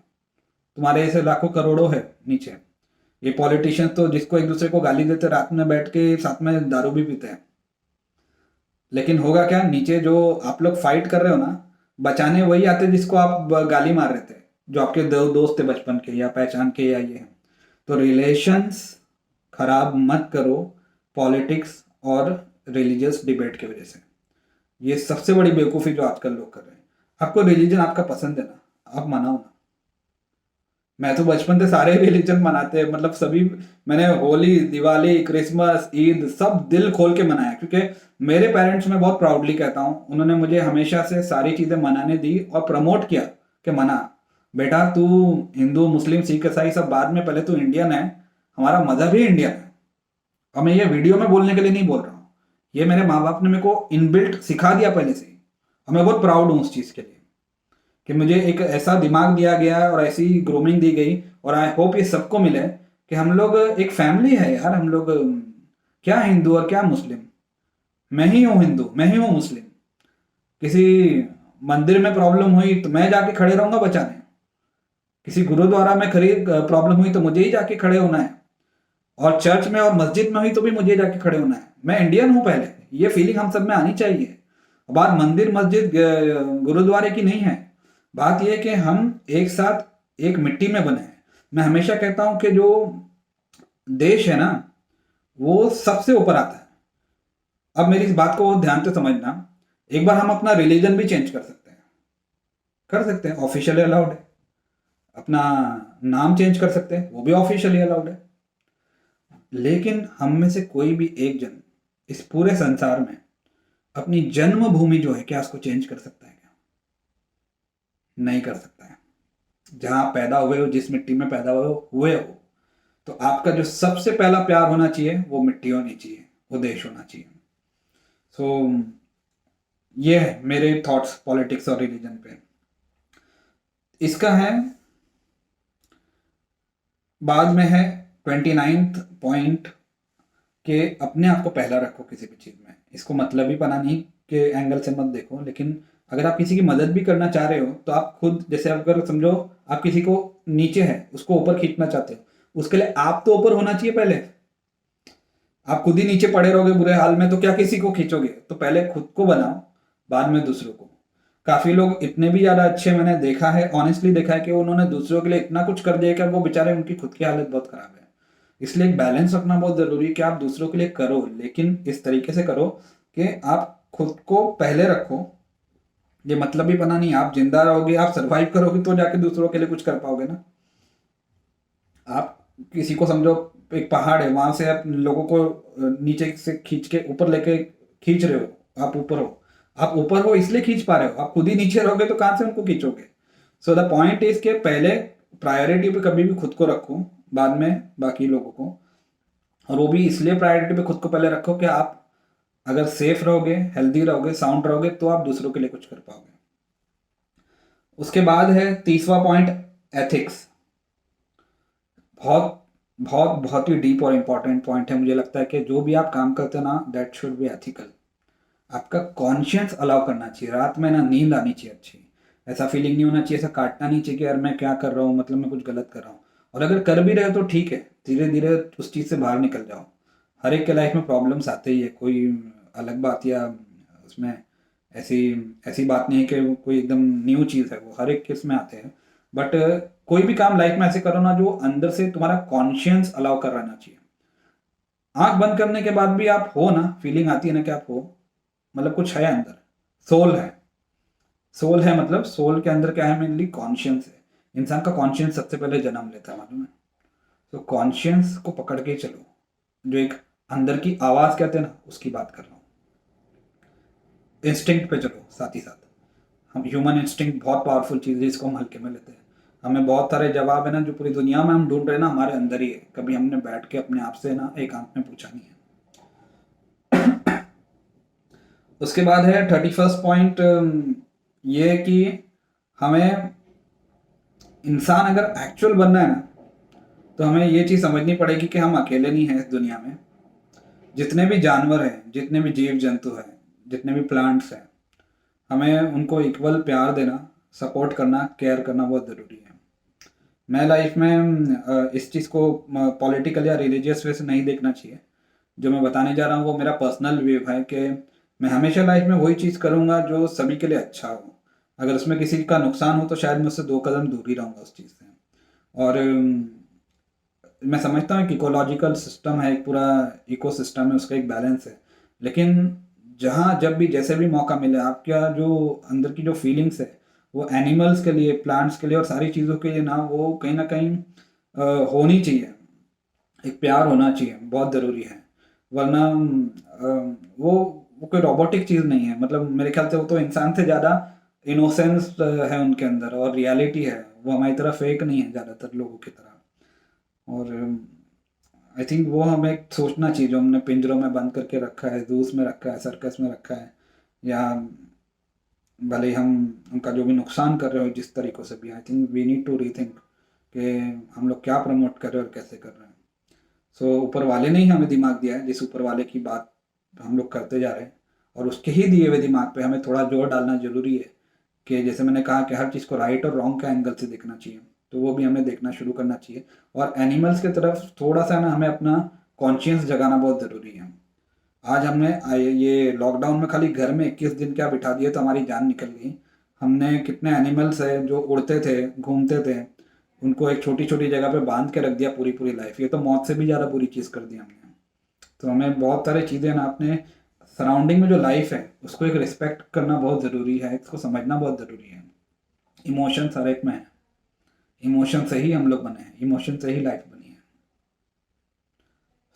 तुम्हारे ऐसे लाखों करोड़ों है नीचे। ये पॉलिटिशियंस तो जिसको एक दूसरे को गाली देते, रात में बैठ के साथ में दारू भी पीते हैं। लेकिन होगा क्या, नीचे जो आप लोग फाइट कर रहे हो ना, बचाने वही आते जिसको आप गाली मार रहे थे, जो आपके दोस्त थे बचपन के या पहचान के या ये हैं। तो रिलेशंस खराब मत करो पॉलिटिक्स और रिलीजियस डिबेट की वजह से। ये सबसे बड़ी बेवकूफ़ी जो आजकल लोग कर रहे हैं। आपको रिलीजन आपका पसंद है ना, आप मनाओ ना। मैं तो बचपन से सारे रिलीजन मनाते हैं, मतलब सभी। मैंने होली, दिवाली, क्रिसमस, ईद सब दिल खोल के मनाया, क्योंकि मेरे पेरेंट्स, मैं बहुत प्राउडली कहता हूँ, उन्होंने मुझे हमेशा से सारी चीज़ें मनाने दी और प्रमोट किया कि मना बेटा, तू हिंदू मुस्लिम सिख ईसाई सब बाद में, पहले तू इंडियन है, हमारा मजहब ही इंडियन है। और मैं ये वीडियो में बोलने के लिए नहीं बोल रहा हूँ, ये मेरे माँ बाप ने मेरे को इनबिल्ट सिखा दिया पहले से ही। और मैं बहुत प्राउड हूँ उस चीज़ के लिए कि मुझे एक ऐसा दिमाग दिया गया और ऐसी ग्रूमिंग दी गई। और आई होप ये सबको मिले कि हम लोग एक फैमिली है यार। हम लोग क्या हिंदू और क्या मुस्लिम, मैं ही हूँ हिंदू, मैं ही हूँ मुस्लिम। किसी मंदिर में प्रॉब्लम हुई तो मैं जाके खड़े रहूंगा बचाने। किसी गुरुद्वारा में खड़ी प्रॉब्लम हुई तो मुझे ही जाके खड़े होना है। और चर्च में और मस्जिद में हुई तो भी मुझे जाके खड़े होना है। मैं इंडियन हूं पहले, ये फीलिंग हम सब में आनी चाहिए। बात मंदिर मस्जिद गुरुद्वारे की नहीं है, बात यह है कि हम एक साथ एक मिट्टी में बने हैं। मैं हमेशा कहता हूं कि जो देश है ना, वो सबसे ऊपर आता है। अब मेरी इस बात को ध्यान से समझना, एक बार हम अपना रिलीजन भी चेंज कर सकते हैं, कर सकते हैं, ऑफिशियली अलाउड है। अपना नाम चेंज कर सकते हैं, वो भी ऑफिशियली अलाउड है। लेकिन हम में से कोई भी एक जन इस पूरे संसार में अपनी जन्मभूमि जो है, क्या उसको चेंज कर सकता है? क्या नहीं कर सकता है। जहां पैदा हुए हो, जिस मिट्टी में पैदा हुए हो, तो आपका जो सबसे पहला प्यार होना चाहिए वो मिट्टी होनी चाहिए, वो देश होना चाहिए। सो ये है मेरे थॉट्स पॉलिटिक्स और रिलीजन पे। इसका है बाद में है 29th पॉइंट, कि अपने आप को पहला रखो किसी भी चीज़ में। इसको मतलब ही पता नहीं के एंगल से मत देखो, लेकिन अगर आप किसी की मदद भी करना चाह रहे हो तो आप खुद, जैसे अगर समझो आप किसी को नीचे है उसको ऊपर खींचना चाहते हो, उसके लिए आप तो ऊपर होना चाहिए पहले। आप खुद ही नीचे पड़े रहोगे बुरे हाल में तो क्या किसी को खींचोगे? तो पहले खुद को बनाओ, बाद में दूसरों को। काफी लोग इतने भी ज्यादा अच्छे, मैंने देखा है, ऑनेस्टली देखा है, कि उन्होंने दूसरों के लिए इतना कुछ कर दिया कि वो बेचारे, उनकी खुद की हालत बहुत खराब है। इसलिए एक बैलेंस रखना बहुत जरूरी है कि आप दूसरों के लिए करो, लेकिन इस तरीके से करो कि आप खुद को पहले रखो। ये मतलब भी पता नहीं, आप जिंदा रहोगे, आप सरवाइव करोगे तो जाके दूसरों के लिए कुछ कर पाओगे ना। आप किसी को समझो एक पहाड़ है, वहां से आप लोगों को नीचे से खींच के ऊपर लेके खींच रहे हो, आप ऊपर हो। आप ऊपर हो इसलिए खींच पा रहे हो, आप खुद ही नीचे रहोगे तो कहां से उनको खींचोगे? सो द पॉइंट इज के पहले प्रायोरिटी पे कभी भी खुद को रखो, बाद में बाकी लोगों को। और वो भी इसलिए प्रायोरिटी पे खुद को पहले रखो कि आप अगर सेफ रहोगे, हेल्दी रहोगे, साउंड रहोगे, तो आप दूसरों के लिए कुछ कर पाओगे। उसके बाद है तीसरा पॉइंट, एथिक्स। बहुत बहुत बहुत ही डीप और इम्पॉर्टेंट पॉइंट है। मुझे लगता है कि जो भी आप काम करते हो ना, दैट शुड बी एथिकल। आपका कॉन्शियस अलाउ करना चाहिए। रात में ना नींद आनी चाहिए अच्छी, ऐसा फीलिंग नहीं होना चाहिए, ऐसा काटना नहीं चाहिए कि यार मैं क्या कर रहा हूँ, मतलब मैं कुछ गलत कर रहा हूँ। और अगर कर भी रहे हो तो ठीक है, धीरे धीरे उस चीज़ से बाहर निकल जाओ। हर एक के लाइफ में प्रॉब्लम्स आते ही है, कोई अलग बात या उसमें ऐसी ऐसी बात नहीं है कि वो कोई एकदम न्यू चीज़ है, वो हर एक केस में आते हैं। बट कोई भी काम लाइफ में ऐसे करो ना जो अंदर से तुम्हारा कॉन्शियस अलाउ कर रहना चाहिए। आंख बंद करने के बाद भी आप हो ना, फीलिंग आती है ना कि आप हो, मतलब कुछ है अंदर, सोल है। सोल है मतलब सोल के अंदर क्या है, मेनली कॉन्शियस है। इंसान का कॉन्शियस सबसे पहले जन्म लेता है, मालूम है। तो कॉन्शियस को पकड़ के चलो, जो एक अंदर की आवाज कहते हैं ना, उसकी बात कर रहा हूँ। इंस्टिंक्ट पे चलो साथ ही साथ। हम ह्यूमन इंस्टिंक्ट बहुत पावरफुल चीज़ है, जिसको हम हल्के में लेते हैं। हमें बहुत सारे जवाब है ना जो पूरी दुनिया में हम ढूंढ रहे हैं ना, हमारे अंदर ही है। कभी हमने बैठ के अपने आप से ना एकांत में पूछा नहीं है। उसके बाद है 31st पॉइंट, ये कि हमें इंसान अगर एक्चुअल बनना है ना, तो हमें ये चीज़ समझनी पड़ेगी कि हम अकेले नहीं हैं इस दुनिया में। जितने भी जानवर हैं, जितने भी जीव जंतु हैं, जितने भी प्लांट्स हैं, हमें उनको इक्वल प्यार देना, सपोर्ट करना, केयर करना बहुत ज़रूरी है। मैं लाइफ में इस चीज़ को पॉलिटिकल या रिलीजियस वे से नहीं देखना चाहिए। जो मैं बताने जा रहा हूँ वो मेरा पर्सनल व्यू है कि मैं हमेशा लाइफ में वही चीज़ करूँगा जो सभी के लिए अच्छा हो। अगर उसमें किसी का नुकसान हो तो शायद मैं उससे 2 कदम दूर ही रहूँगा उस चीज़ से। और मैं समझता हूँ कि इकोलॉजिकल सिस्टम है, एक पूरा इकोसिस्टम है, उसका एक बैलेंस है। लेकिन जहाँ जब भी जैसे भी मौका मिले, आपका जो अंदर की जो फीलिंग्स है वो एनिमल्स के लिए, प्लांट्स के लिए और सारी चीज़ों के लिए ना, वो कहीं ना कहीं होनी चाहिए। एक प्यार होना चाहिए, बहुत ज़रूरी है। वरना वो कोई रोबोटिक चीज़ नहीं है। मतलब मेरे ख्याल से वो तो इंसान से ज़्यादा इनोसेंस है उनके अंदर, और रियलिटी है। वो हमारी तरह फेक नहीं है ज़्यादातर लोगों की तरह। और आई थिंक वो हमें सोचना चाहिए, जो हमने पिंजरों में बंद करके रखा है, जूस में रखा है, सर्कस में रखा है, या भले ही हम उनका जो भी नुकसान कर रहे हो जिस तरीक़ों से भी, I think we need to rethink कि हम लोग क्या प्रमोट कर रहे हैं और कैसे कर रहे हैं। सो ऊपर वाले ने ही हमें दिमाग दिया है, जिस ऊपर वाले की बात हम लोग करते जा रहे हैं, और उसके ही दिए हुए दिमाग पे हमें थोड़ा जोर डालना ज़रूरी है। कि जैसे मैंने कहा कि हर चीज़ को राइट और रॉन्ग का एंगल से देखना चाहिए, तो वो भी हमें देखना शुरू करना चाहिए। और एनिमल्स की तरफ थोड़ा सा ना हमें अपना कॉन्शियस जगाना बहुत ज़रूरी है। आज हमने ये लॉकडाउन में खाली घर में 21 दिन क्या बिठा दिए तो हमारी जान निकल गई। हमने कितने एनिमल्स है जो उड़ते थे, घूमते थे, उनको एक छोटी छोटी जगह पे बांध के रख दिया पूरी पूरी लाइफ। ये तो मौत से भी ज़्यादा बुरी चीज़ कर दी हमने। तो हमें बहुत सारी चीज़ें ना अपने सराउंडिंग में जो लाइफ है उसको एक रिस्पेक्ट करना बहुत ज़रूरी है, इसको समझना बहुत ज़रूरी है। इमोशन हर एक में है, इमोशन से ही हम लोग बने हैं, इमोशन से ही लाइफ बनी है।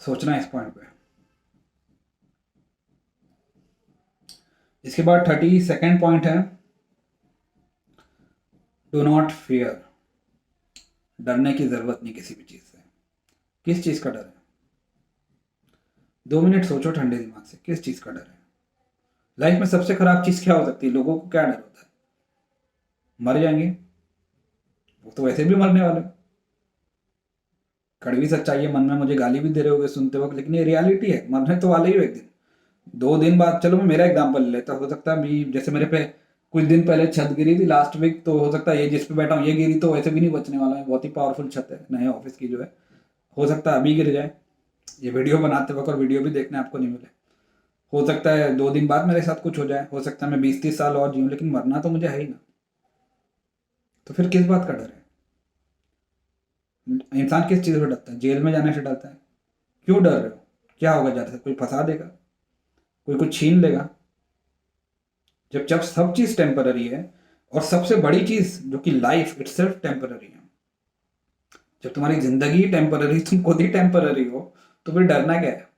सोचना है इस पॉइंट पे। इसके बाद 32nd पॉइंट है, डू नॉट फियर। डरने की ज़रूरत नहीं किसी भी चीज़ से। किस चीज़ का डर है? 2 मिनट सोचो ठंडे दिमाग से, किस चीज़ का डर है? लाइफ में सबसे खराब चीज़ क्या हो सकती है? लोगों को क्या डर होता है? मर जाएंगे, वो तो वैसे भी मरने वाले। कड़वी सच्चाई है, मन में मुझे गाली भी दे रहे होगे सुनते वक्त, लेकिन ये रियलिटी है, मरने तो वाले ही हो एक दिन। 2 दिन बाद, चलो मैं मेरा एग्जाम्पल ले लेता, हो सकता है अभी जैसे मेरे पे कुछ दिन पहले छत गिरी थी लास्ट वीक, तो हो सकता है ये जिस पे बैठा हूँ ये गिरी तो वैसे भी नहीं बचने वाला है। बहुत ही पावरफुल छत है, नए ऑफिस की जो है। हो सकता है अभी गिर जाए, ये वीडियो बनाते वक्त, और वीडियो भी देखने आपको नहीं मिले। हो सकता है 2 दिन बाद मेरे साथ कुछ हो जाए, हो सकता है मैं 20-30 साल और जीऊँ, लेकिन मरना तो मुझे है ही ना। तो फिर किस बात का डर है? इंसान किस चीज़ से डरता है? जेल में जाने से डरता है। क्यों डर रहे हो? क्या होगा ज़्यादा से? कोई फंसा देगा, कोई कुछ छीन लेगा? जब जब सब चीज़ टेम्पररी है, और सबसे बड़ी चीज़ जो कि लाइफ इटसेल्फ टेम्पररी है। जब तुम्हारी जिंदगी टेम्पररी, तुम खुद ही टेम्पररी हो, तो फिर डरना क्या है?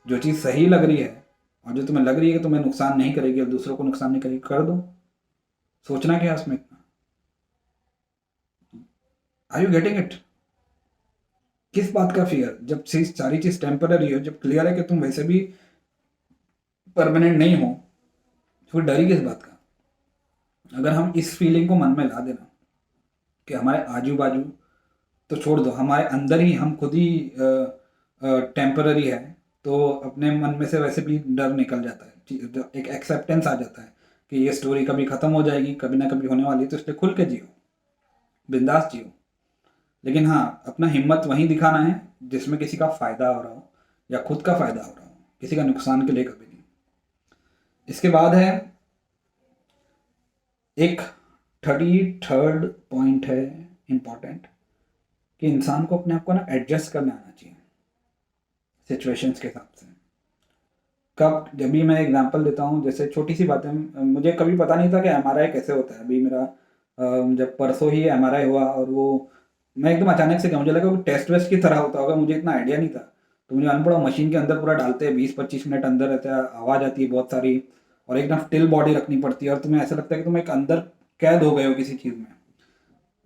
जो चीज़ सही लग रही है और जो तुम्हें लग रही है कि तुम्हें नुकसान नहीं करेगी और दूसरों को नुकसान नहीं करेगी, कर दो। सोचना क्या है उसमें इतना? Are you getting it? किस बात का फियर? जब सारी चीज टेम्पररी हो, जब क्लियर है कि तुम वैसे भी परमानेंट नहीं हो, तो फिर डर ही किस बात का? अगर हम इस फीलिंग को मन में ला देना कि हमारे आजू बाजू तो छोड़ दो, हमारे अंदर ही हम खुद ही टेम्पररी है, तो अपने मन में से वैसे भी डर निकल जाता है, एक एक्सेप्टेंस आ जाता है कि ये स्टोरी कभी खत्म हो जाएगी, कभी ना कभी होने वाली है, तो इसलिए खुल के जियो, बिंदास जियो। लेकिन हाँ, अपना हिम्मत वहीं दिखाना है जिसमें किसी का फायदा हो रहा हो या खुद का फायदा हो रहा हो, किसी का नुकसान के लिए कभी नहीं। इसके बाद है एक 33rd पॉइंट है इम्पॉर्टेंट, कि इंसान को अपने आप को ना एडजस्ट करना आना चाहिए सिचुएशंस के हिसाब से। कब, जब भी मैं एग्जांपल देता हूँ, जैसे छोटी सी बात है, मुझे कभी पता नहीं था कि एमआरआई कैसे होता है। अभी मेरा जब परसों ही एमआरआई हुआ, और वो मैं एकदम अचानक से गया, मुझे लगा वो टेस्ट वेस्ट की तरह होता होगा, मुझे इतना आइडिया नहीं था। तो मुझे मालूम पड़ा मशीन के अंदर पूरा डालते हैं, 20-25 मिनट अंदर रहता है, आवाज़ आती है बहुत सारी, और एकदम स्टिल बॉडी रखनी पड़ती है, और तुम्हें ऐसा लगता है कि तुम एक अंदर कैद हो गए हो किसी चीज़ में।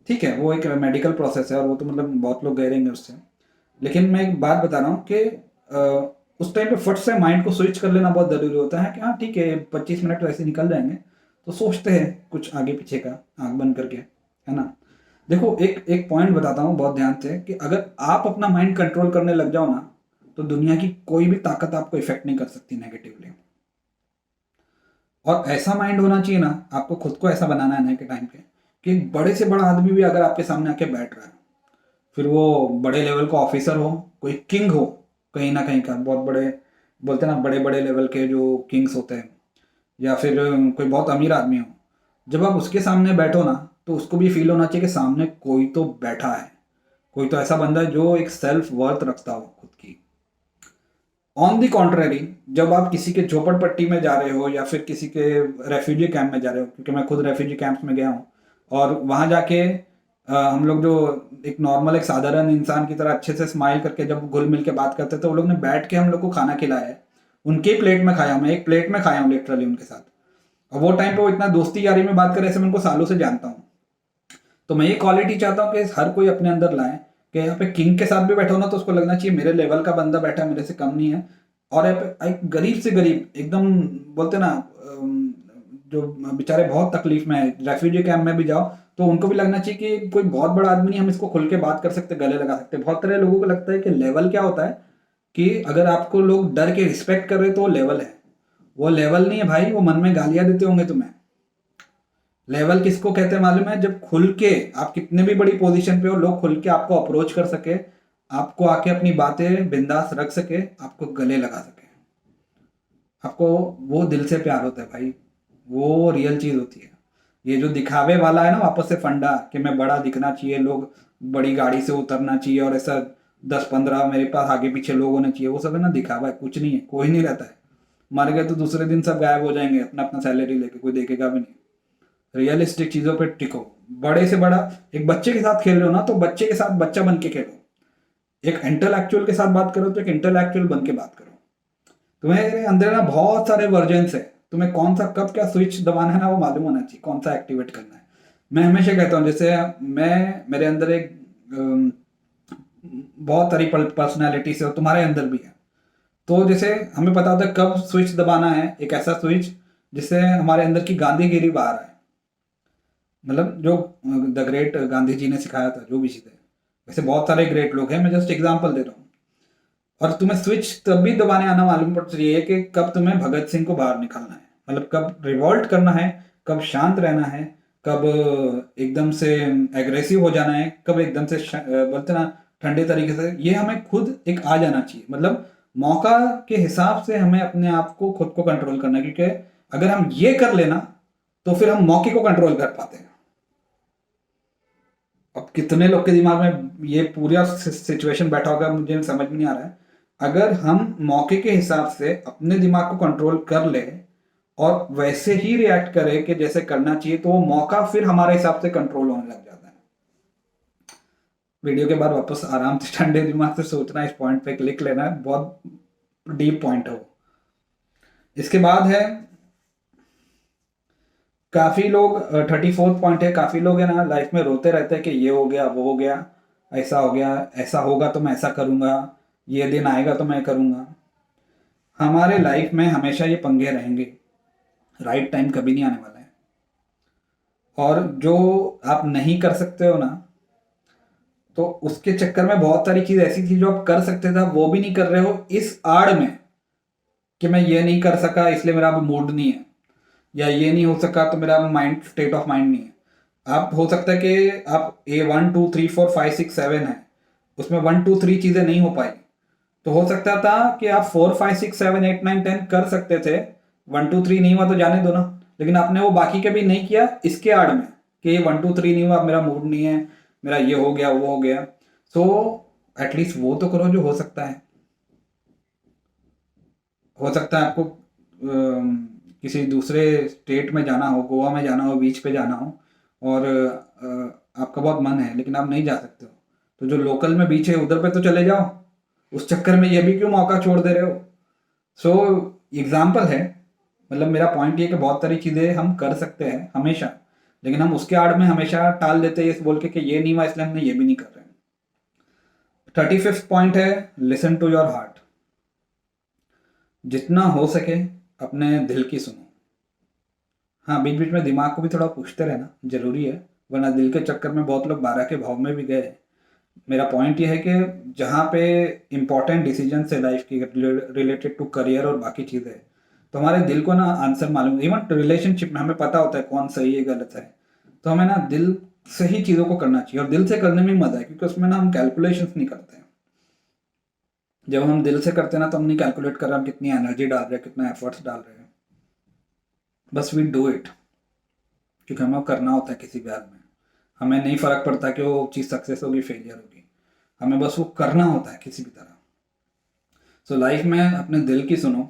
ठीक है, वो एक मेडिकल प्रोसेस है, और वो तो मतलब बहुत लोग गए रहेंगे उससे। लेकिन मैं एक बात बता रहा हूँ कि उस टाइम पे फट से माइंड को स्विच कर लेना बहुत ज़रूरी होता है कि हाँ ठीक है, 25 मिनट वैसे निकल जाएंगे, तो सोचते हैं कुछ आगे पीछे का, आंख बंद करके, है ना। देखो, एक एक पॉइंट बताता हूँ बहुत ध्यान से, कि अगर आप अपना माइंड कंट्रोल करने लग जाओ ना, तो दुनिया की कोई भी ताकत आपको इफेक्ट नहीं कर सकती नेगेटिवली। और ऐसा माइंड होना चाहिए ना, आपको खुद को ऐसा बनाना है ना के टाइम पे, कि एक बड़े से बड़ा आदमी भी अगर आपके सामने आके बैठ रहा है, फिर वो बड़े लेवल का ऑफिसर हो, कोई किंग हो कहीं ना कहीं का, बहुत बड़े, बोलते हैं ना बड़े बड़े लेवल के जो किंग्स होते हैं, या फिर कोई बहुत अमीर आदमी हो, जब आप उसके सामने बैठो ना, तो उसको भी फील होना चाहिए कि सामने कोई तो बैठा है, कोई तो ऐसा बंदा है जो एक सेल्फ वर्थ रखता हो खुद की। ऑन दी कॉन्ट्रेरी, जब आप किसी के झोपड़पट्टी में जा रहे हो, या फिर किसी के रेफ्यूजी कैंप में जा रहे हो, क्योंकि मैं खुद रेफ्यूजी कैंप्स में गया हूँ, और वहाँ जाके हम लोग जो एक नॉर्मल, एक साधारण इंसान की तरह अच्छे से स्माइल करके जब घुल मिल के बात करते, तो वो लोग ने बैठ के हम लोग को खाना खिलाया है, उनके ही प्लेट में खाया, मैं एक प्लेट में खाया हूँ लिटरली उनके साथ। और वो टाइम पे वो इतना दोस्ती यारी में बात करे, ऐसे मैं उनको सालों से जानता हूँ। तो मैं ये क्वालिटी चाहता हूँ कि हर कोई अपने अंदर लाए, कि यहाँ पे किंग के साथ भी बैठा हो ना, तो उसको लगना चाहिए मेरे लेवल का बंदा बैठा है, मेरे से कम नहीं है। और यहाँ पे एक गरीब से गरीब एकदम, बोलते ना जो बेचारे बहुत तकलीफ में है, रेफ्यूजी कैंप में भी जाओ, तो उनको भी लगना चाहिए कि कोई बहुत बड़ा आदमी नहीं, हम इसको खुल के बात कर सकते, गले लगा सकते। बहुत तरह लोगों को लगता है कि लेवल क्या होता है, कि अगर आपको लोग डर के रिस्पेक्ट कर रहे तो वो लेवल है। वो लेवल नहीं है भाई, वो मन में गालियां देते होंगे तुम्हें। लेवल किसको कहते हैं मालूम है? जब खुल के आप कितने भी बड़ी पोजीशन पे हो, लोग खुल के आपको अप्रोच कर सके, आपको आके अपनी बातें बिंदास रख सके, आपको गले लगा सके, आपको वो दिल से प्यार होता है भाई, वो रियल चीज होती है। ये जो दिखावे वाला है ना, वापस से फंडा कि मैं बड़ा दिखना चाहिए, लोग बड़ी गाड़ी से उतरना चाहिए, और ऐसा 10-15 मेरे पास आगे पीछे लोग होने चाहिए, वो सब है ना दिखावा है, कुछ नहीं है, कोई नहीं रहता है। मर गए तो दूसरे दिन सब गायब हो जाएंगे अपना अपना सैलरी लेके, कोई देखेगा भी नहीं। रियलिस्टिक चीजों पे टिको। बड़े से बड़ा, एक बच्चे के साथ खेल रहे हो ना, तो बच्चे के साथ बच्चा बन के खेलो। एक इंटेलेक्चुअल के साथ बात करो तो एक इंटेलेक्चुअल बन के बात करो। तुम्हें अंदर ना बहुत सारे वर्जन्स है, तुम्हें कौन सा कब क्या स्विच दबाना है ना, वो मालूम होना चाहिए, कौन सा एक्टिवेट करना है। मैं हमेशा कहता हूँ, जैसे मैं, मेरे अंदर एक बहुत सारी पर्सनैलिटी से, और तुम्हारे अंदर भी है, तो जैसे हमें पता होता है कब स्विच दबाना है, एक ऐसा स्विच जिससे हमारे अंदर की गांधीगिरी बाहर आए, मतलब जो द ग्रेट गांधी जी ने सिखाया था, जो भी चीज़ है। वैसे बहुत सारे ग्रेट लोग हैं, मैं जस्ट एग्जांपल दे रहा हूँ। और तुम्हें स्विच तब भी दबाने आना मालूम पड़ चाहिए कि कब तुम्हें भगत सिंह को बाहर निकालना है, मतलब कब रिवॉल्ट करना है, कब शांत रहना है, कब एकदम से एग्रेसिव हो जाना है, कब एकदम से बोलते ना ठंडे तरीके से। ये हमें खुद एक आ जाना चाहिए, मतलब मौका के हिसाब से हमें अपने आप को खुद को कंट्रोल करना है, क्योंकि अगर हम ये कर लेना, तो फिर हम मौके को कंट्रोल कर पाते हैं। अब कितने लोग के दिमाग में ये पूरा सिचुएशन बैठा होगा, मुझे समझ में नहीं आ रहा है। अगर हम मौके के हिसाब से अपने दिमाग को कंट्रोल कर ले, और वैसे ही रिएक्ट करें कि जैसे करना चाहिए, तो वो मौका फिर हमारे हिसाब से कंट्रोल होने लग जाता है। वीडियो के बाद वापस आराम से ठंडे दिमाग से सोचना, इस पॉइंट पे क्लिक लेना है, बहुत डीप पॉइंट है वो। इसके बाद है काफ़ी लोग 34th पॉइंट है, काफ़ी लोग है ना लाइफ में रोते रहते हैं कि ये हो गया, वो हो गया, ऐसा हो गया, ऐसा होगा तो मैं ऐसा करूँगा, ये दिन आएगा तो मैं करूँगा। हमारे लाइफ में हमेशा ये पंगे रहेंगे, राइट टाइम कभी नहीं आने वाला है। और जो आप नहीं कर सकते हो ना, तो उसके चक्कर में बहुत सारी चीज़ ऐसी थी जो आप कर सकते थे, आप वो भी नहीं कर रहे हो इस आड़ में कि मैं ये नहीं कर सका इसलिए मेरा अब मूड नहीं है, या ये नहीं हो सका तो मेरा माइंड स्टेट ऑफ माइंड नहीं है। आप हो सकता है कि आप ए 1 2 3 4 5 6 7 है, उसमें 1 2 3 चीज़ें नहीं हो पाई, तो हो सकता था कि आप 4 5 6 7 8 9 10 कर सकते थे, 1 2 3 नहीं हुआ तो जाने दो ना। लेकिन आपने वो बाकी के भी नहीं किया इसके आड़ में कि ये 1 2 3 नहीं हुआ, मेरा मूड नहीं है, मेरा ये हो गया, वो हो गया। सो एटलीस्ट वो तो करो जो हो सकता है। हो सकता है आपको किसी दूसरे स्टेट में जाना हो, गोवा में जाना हो, बीच पे जाना हो, और आपका बहुत मन है लेकिन आप नहीं जा सकते हो, तो जो लोकल में बीच है उधर पे तो चले जाओ। उस चक्कर में ये भी क्यों मौका छोड़ दे रहे हो? सो एग्जाम्पल है, मतलब मेरा पॉइंट ये कि बहुत सारी चीज़ें हम कर सकते हैं हमेशा, लेकिन हम उसके आड़ में हमेशा टाल देते हैं, ये बोल के कि ये नहीं हुआ इसलिए हमने ये भी नहीं कर रहे हैं। 35th पॉइंट है, लिसन टू योर हार्ट। जितना हो सके अपने दिल की सुनो। हाँ, बीच बीच में दिमाग को भी थोड़ा पूछते रहना जरूरी है, वरना दिल के चक्कर में बहुत लोग 12 के भाव में भी गए। मेरा पॉइंट ये है कि जहाँ पे इम्पोर्टेंट डिसीजन है लाइफ की रिलेटेड टू करियर और बाकी चीज़ें, तो हमारे दिल को ना आंसर मालूम, इवन रिलेशनशिप में हमें पता होता है कौन सही है गलत है, तो हमें ना दिल से ही चीज़ों को करना चाहिए, और दिल से करने में मजा है क्योंकि उसमें ना हम कैलकुलेशंस नहीं करते हैं। जब हम दिल से करते हैं ना तो हम नहीं कैलकुलेट कर रहे हम कितनी एनर्जी डाल रहे हैं, कितना एफर्ट्स डाल रहे हैं, बस वी डू इट, क्योंकि हमें करना होता है किसी भी हाल में। हमें नहीं फर्क पड़ता कि वो चीज़ सक्सेस होगी फेलियर होगी, हमें बस वो करना होता है किसी भी तरह। सो लाइफ में अपने दिल की सुनो,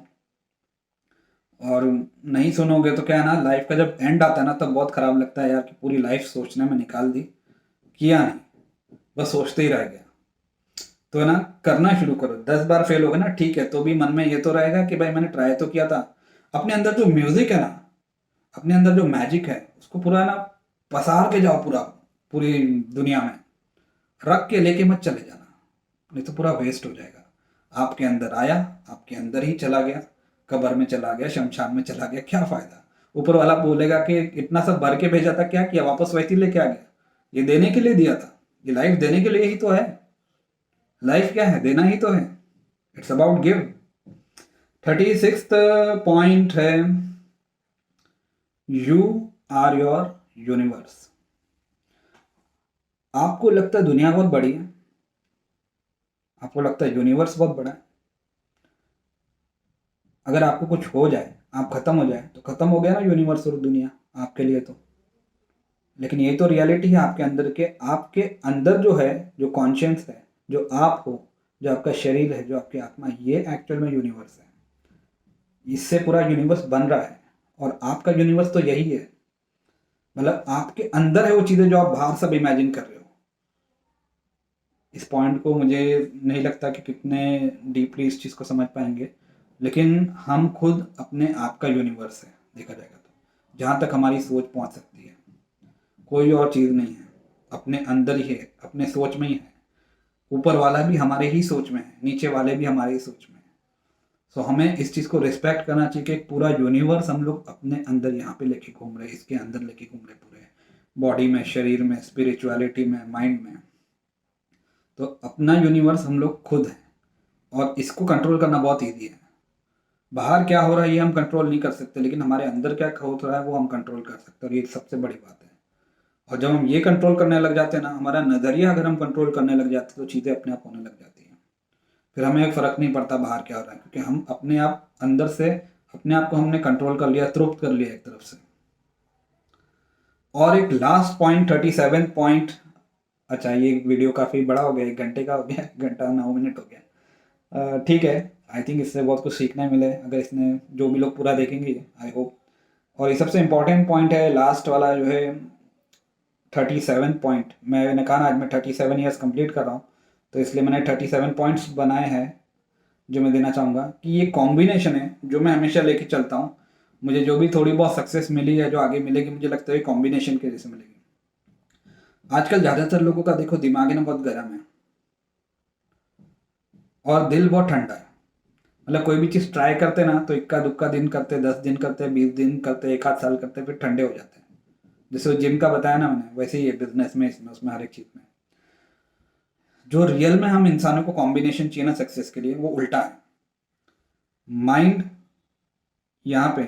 और नहीं सुनोगे तो क्या है ना, लाइफ का जब एंड आता है ना तब बहुत खराब लगता है यार कि पूरी लाइफ सोचने में निकाल दी, किया नहीं, बस सोचते ही रह गया। तो है ना, करना शुरू करो। 10 बार फेल हो गए ना ठीक है, तो भी मन में ये तो रहेगा कि भाई मैंने ट्राई तो किया था। अपने अंदर जो म्यूजिक है ना, अपने अंदर जो मैजिक है उसको पूरा है ना पसार के जाओ, पूरा पूरी दुनिया में रख के लेके मत चले जाना, नहीं तो पूरा वेस्ट हो जाएगा। आपके अंदर आया, आपके अंदर ही चला गया, कब्र में चला गया, शमशान में चला गया, क्या फायदा? ऊपर वाला बोलेगा कि इतना सब भर के भेजा था, क्या किया? वापस वैसे ही लेके आ गया। ये देने के लिए दिया था, ये लाइफ देने के लिए ही तो है। लाइफ क्या है? देना ही तो है। It's about give. 36th point है, यू आर योर यूनिवर्स। आपको लगता है दुनिया बहुत बड़ी है, आपको लगता है यूनिवर्स बहुत बड़ा है, अगर आपको कुछ हो जाए, आप खत्म हो जाए, तो खत्म हो गया ना यूनिवर्स और दुनिया आपके लिए तो। लेकिन ये तो रियलिटी है आपके अंदर के, आपके अंदर जो है, जो कॉन्शियस है, जो आप हो, जो आपका शरीर है, जो आपकी आत्मा, ये एक्चुअल में यूनिवर्स है। इससे पूरा यूनिवर्स बन रहा है, और आपका यूनिवर्स तो यही है। मतलब आपके अंदर है वो चीज़ें जो आप बाहर सब इमेजिन कर रहे हो। इस पॉइंट को मुझे नहीं लगता कि कितने डीपली इस चीज़ को समझ पाएंगे, लेकिन हम खुद अपने आप का यूनिवर्स है देखा जाएगा तो, जहाँ तक हमारी सोच पहुँच सकती है। कोई और चीज़ नहीं है, अपने अंदर ही है, अपने सोच में ही है। ऊपर वाला भी हमारे ही सोच में है, नीचे वाले भी हमारे ही सोच में है। सो हमें इस चीज़ को रिस्पेक्ट करना चाहिए कि एक पूरा यूनिवर्स हम लोग अपने अंदर यहाँ पे लेके घूम रहे हैं, इसके अंदर लेके घूम रहे, पूरे बॉडी में, शरीर में, स्पिरिचुअलिटी में, माइंड में। तो अपना यूनिवर्स हम लोग खुद हैं, और इसको कंट्रोल करना बहुत ईजी है। बाहर क्या हो रहा है ये हम कंट्रोल नहीं कर सकते, लेकिन हमारे अंदर क्या हो रहा है वो हम कंट्रोल कर सकते हैं, और ये सबसे बड़ी बात है। और जब हम ये कंट्रोल करने लग जाते हैं ना, हमारा नज़रिया अगर हम कंट्रोल करने लग जाते हैं तो चीज़ें अपने आप होने लग जाती हैं। फिर हमें फ़र्क नहीं पड़ता बाहर क्या हो रहा है, क्योंकि हम अपने आप अंदर से अपने आप को हमने कंट्रोल कर लिया, तृप्त कर लिया एक तरफ से। और एक लास्ट पॉइंट, 37 पॉइंट। अच्छा, ये वीडियो काफ़ी बड़ा हो गया, 1 घंटे का हो गया, 1 घंटा 9 मिनट हो गया। ठीक है, आई थिंक इससे बहुत कुछ सीखने मिले अगर इसने जो भी लोग पूरा देखेंगे, आई होप। और ये सबसे इम्पोर्टेंट पॉइंट है लास्ट वाला जो है 37 पॉइंट। मैंने कहा ना आज मैं 37 ईयर्स कंप्लीट कर रहा हूँ, तो इसलिए मैंने 37 पॉइंट्स बनाए हैं जो मैं देना चाहूँगा कि ये कॉम्बिनेशन है जो मैं हमेशा लेके चलता हूँ। मुझे जो भी थोड़ी बहुत सक्सेस मिली है, जो आगे मिलेगी, मुझे लगता है कॉम्बिनेशन के जैसे मिलेगी। आजकल ज़्यादातर लोगों का देखो दिमाग है ना बहुत गर्म है और दिल बहुत ठंडा है। मतलब कोई भी चीज़ ट्राई करते ना तो इक्का दुक्का दिन करते, 10 दिन करते, 20 दिन करते, एक आध साल करते, फिर ठंडे हो जाते हैं। जैसे वो जिम का बताया ना मैंने, वैसे ही है बिजनेस में, इसमें, उसमें, हर एक चीज़ में। जो रियल में हम इंसानों को कॉम्बिनेशन चाहिए ना सक्सेस के लिए, वो उल्टा है। माइंड यहाँ पे,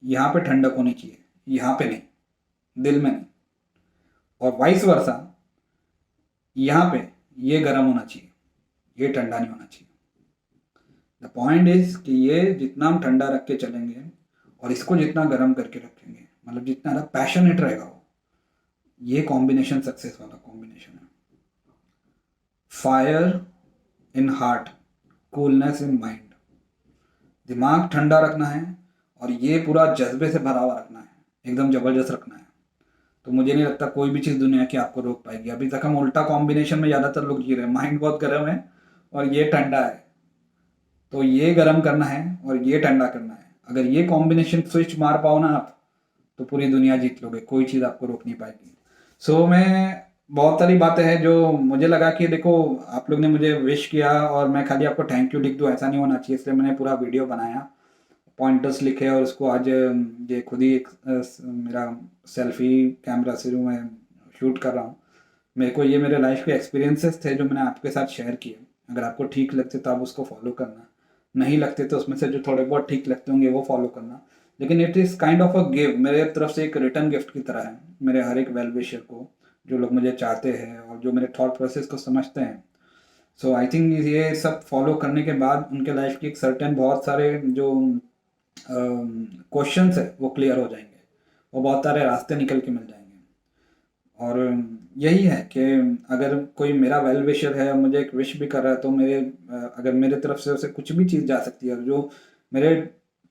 यहाँ पे ठंडक होनी चाहिए, यहाँ पे नहीं, दिल में नहीं। और वाइस वर्सा, यहाँ पे ये गर्म होना चाहिए, ये ठंडा नहीं होना चाहिए। द पॉइंट इज कि ये जितना हम ठंडा रख के चलेंगे और इसको जितना गर्म करके रखेंगे, मतलब जितना ज़्यादा पैशनेट रहेगा वो, ये कॉम्बिनेशन सक्सेस वाला कॉम्बिनेशन है। Fire in heart, coolness in mind. दिमाग ठंडा रखना है और ये पूरा जज्बे से भरा हुआ रखना है, एकदम जबरदस्त रखना है। तो मुझे नहीं लगता कोई भी चीज़ दुनिया की आपको रोक पाएगी। अभी तक हम उल्टा कॉम्बिनेशन में ज़्यादातर लोग जी रहे हैं, माइंड बहुत गर्म है और ये ठंडा है। तो ये गर्म करना है और ये ठंडा करना है। अगर ये कॉम्बिनेशन स्विच मार पाओ ना आप, तो पूरी दुनिया जीत लोगे, कोई चीज़ आपको रोक नहीं पाएगी। सो मैं, बहुत सारी बातें हैं जो मुझे लगा कि देखो आप लोग ने मुझे विश किया और मैं खाली आपको थैंक यू लिख दूँ, ऐसा नहीं होना चाहिए, इसलिए मैंने पूरा वीडियो बनाया, पॉइंटर्स लिखे और उसको आज ये खुद ही एक मेरा सेल्फी कैमरा से जो मैं शूट कर रहा हूँ। मेरे को ये मेरे लाइफ के एक्सपीरियंसेस थे जो मैंने आपके साथ शेयर किए। अगर आपको ठीक लगते तो आप उसको फॉलो करना, नहीं लगते तो उसमें से जो थोड़े बहुत ठीक लगते होंगे वो फॉलो करना। लेकिन it is kind of a give, मेरे तरफ से एक रिटर्न गिफ्ट की तरह है मेरे हर एक वेल विशर को, जो लोग मुझे चाहते हैं और जो मेरे थॉट प्रोसेस को समझते हैं। सो आई थिंक ये सब फॉलो करने के बाद उनके लाइफ की एक सर्टेन बहुत सारे जो क्वेश्चंस है वो क्लियर हो जाएंगे, वो बहुत सारे रास्ते निकल के मिल जाएंगे। और यही है कि अगर कोई मेरा वेल विशर है और मुझे एक विश भी कर रहा है तो मेरे अगर मेरे तरफ से उसे कुछ भी चीज़ जा सकती है। और जो मेरे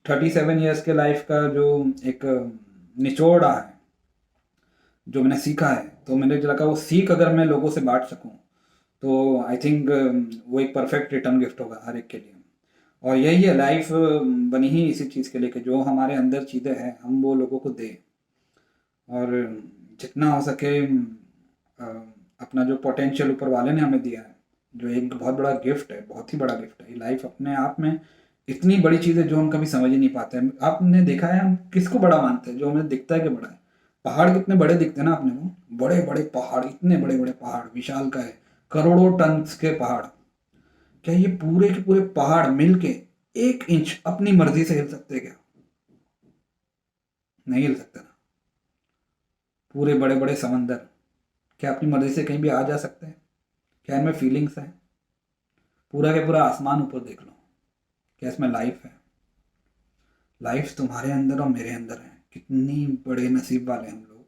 37 ईयर्स के लाइफ का जो एक निचोड़ रहा है, जो मैंने सीखा है, तो मैंने जो लगा वो सीख अगर मैं लोगों से बांट सकूं तो आई थिंक वो एक परफेक्ट रिटर्न गिफ्ट होगा हर एक के लिए। और यही है लाइफ, बनी ही इसी चीज़ के लिए कि जो हमारे अंदर चीज़ें हैं हम वो लोगों को दें। और जितना हो सके अ, अपना जो पोटेंशियल ऊपर वाले ने हमें दिया है, जो एक बहुत बड़ा गिफ्ट है, बहुत ही बड़ा गिफ्ट है। ये लाइफ अपने आप में इतनी बड़ी चीज़ है जो हम कभी समझ ही नहीं पाते हैं। आपने देखा है हम किसको बड़ा मानते हैं? जो हमें दिखता है कि बड़ा है। पहाड़ कितने बड़े दिखते हैं ना अपने को, बड़े बड़े पहाड़, इतने बड़े बड़े पहाड़, विशाल का है, करोड़ों टन के पहाड़। क्या ये पूरे के पूरे पहाड़ मिलके 1 इंच अपनी मर्जी से हिल सकते हैं क्या? नहीं हिल सकते ना। पूरे बड़े बड़े समंदर क्या अपनी मर्जी से कहीं भी आ जा सकते हैं? क्या इनमें फीलिंग्स हैं? पूरा के पूरा आसमान ऊपर देख लो, क्या इसमें लाइफ है? लाइफ तुम्हारे अंदर और मेरे अंदर है। कितनी बड़े नसीब वाले हम लोग,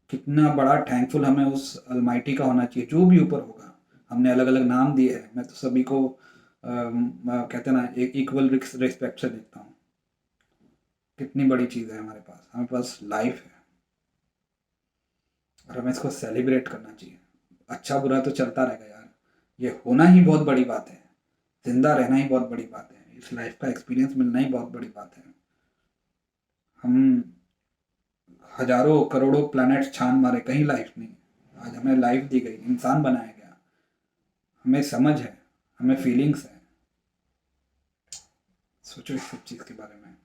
कितना बड़ा थैंकफुल हमें उस अलमाइटी का होना चाहिए जो भी ऊपर होगा। हमने अलग अलग नाम दिए हैं, मैं तो सभी को कहते हैं ना एक इक्वल रिस्पेक्ट से देखता हूँ। कितनी बड़ी चीज़ है हमारे पास लाइफ है और हमें इसको सेलिब्रेट करना चाहिए। अच्छा बुरा तो चलता रहेगा यार, ये होना ही बहुत बड़ी बात है, जिंदा रहना ही बहुत बड़ी बात है, इस लाइफ का एक्सपीरियंस मिलना ही बहुत बड़ी बात है। हम हजारों करोड़ों प्लैनेट्स छान मारे, कहीं लाइफ नहीं। आज हमें लाइफ दी गई, इंसान बनाया गया, हमें समझ है, हमें फीलिंग्स है। सोचो इस सब चीज़ के बारे में।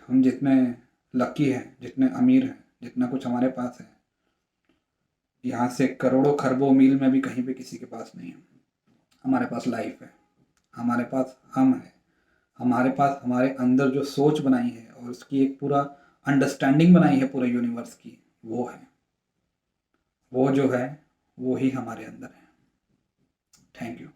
हम जितने लकी हैं, जितने अमीर हैं, जितना कुछ हमारे पास है, यहाँ से करोड़ों खरबों मील में भी कहीं भी किसी के पास नहीं है। हमारे पास लाइफ है, हमारे पास हम है, हमारे पास हमारे अंदर जो सोच बनाई है और उसकी एक पूरा अंडरस्टैंडिंग बनाई है पूरे यूनिवर्स की, वो है, वो जो है वो ही हमारे अंदर है। Thank you.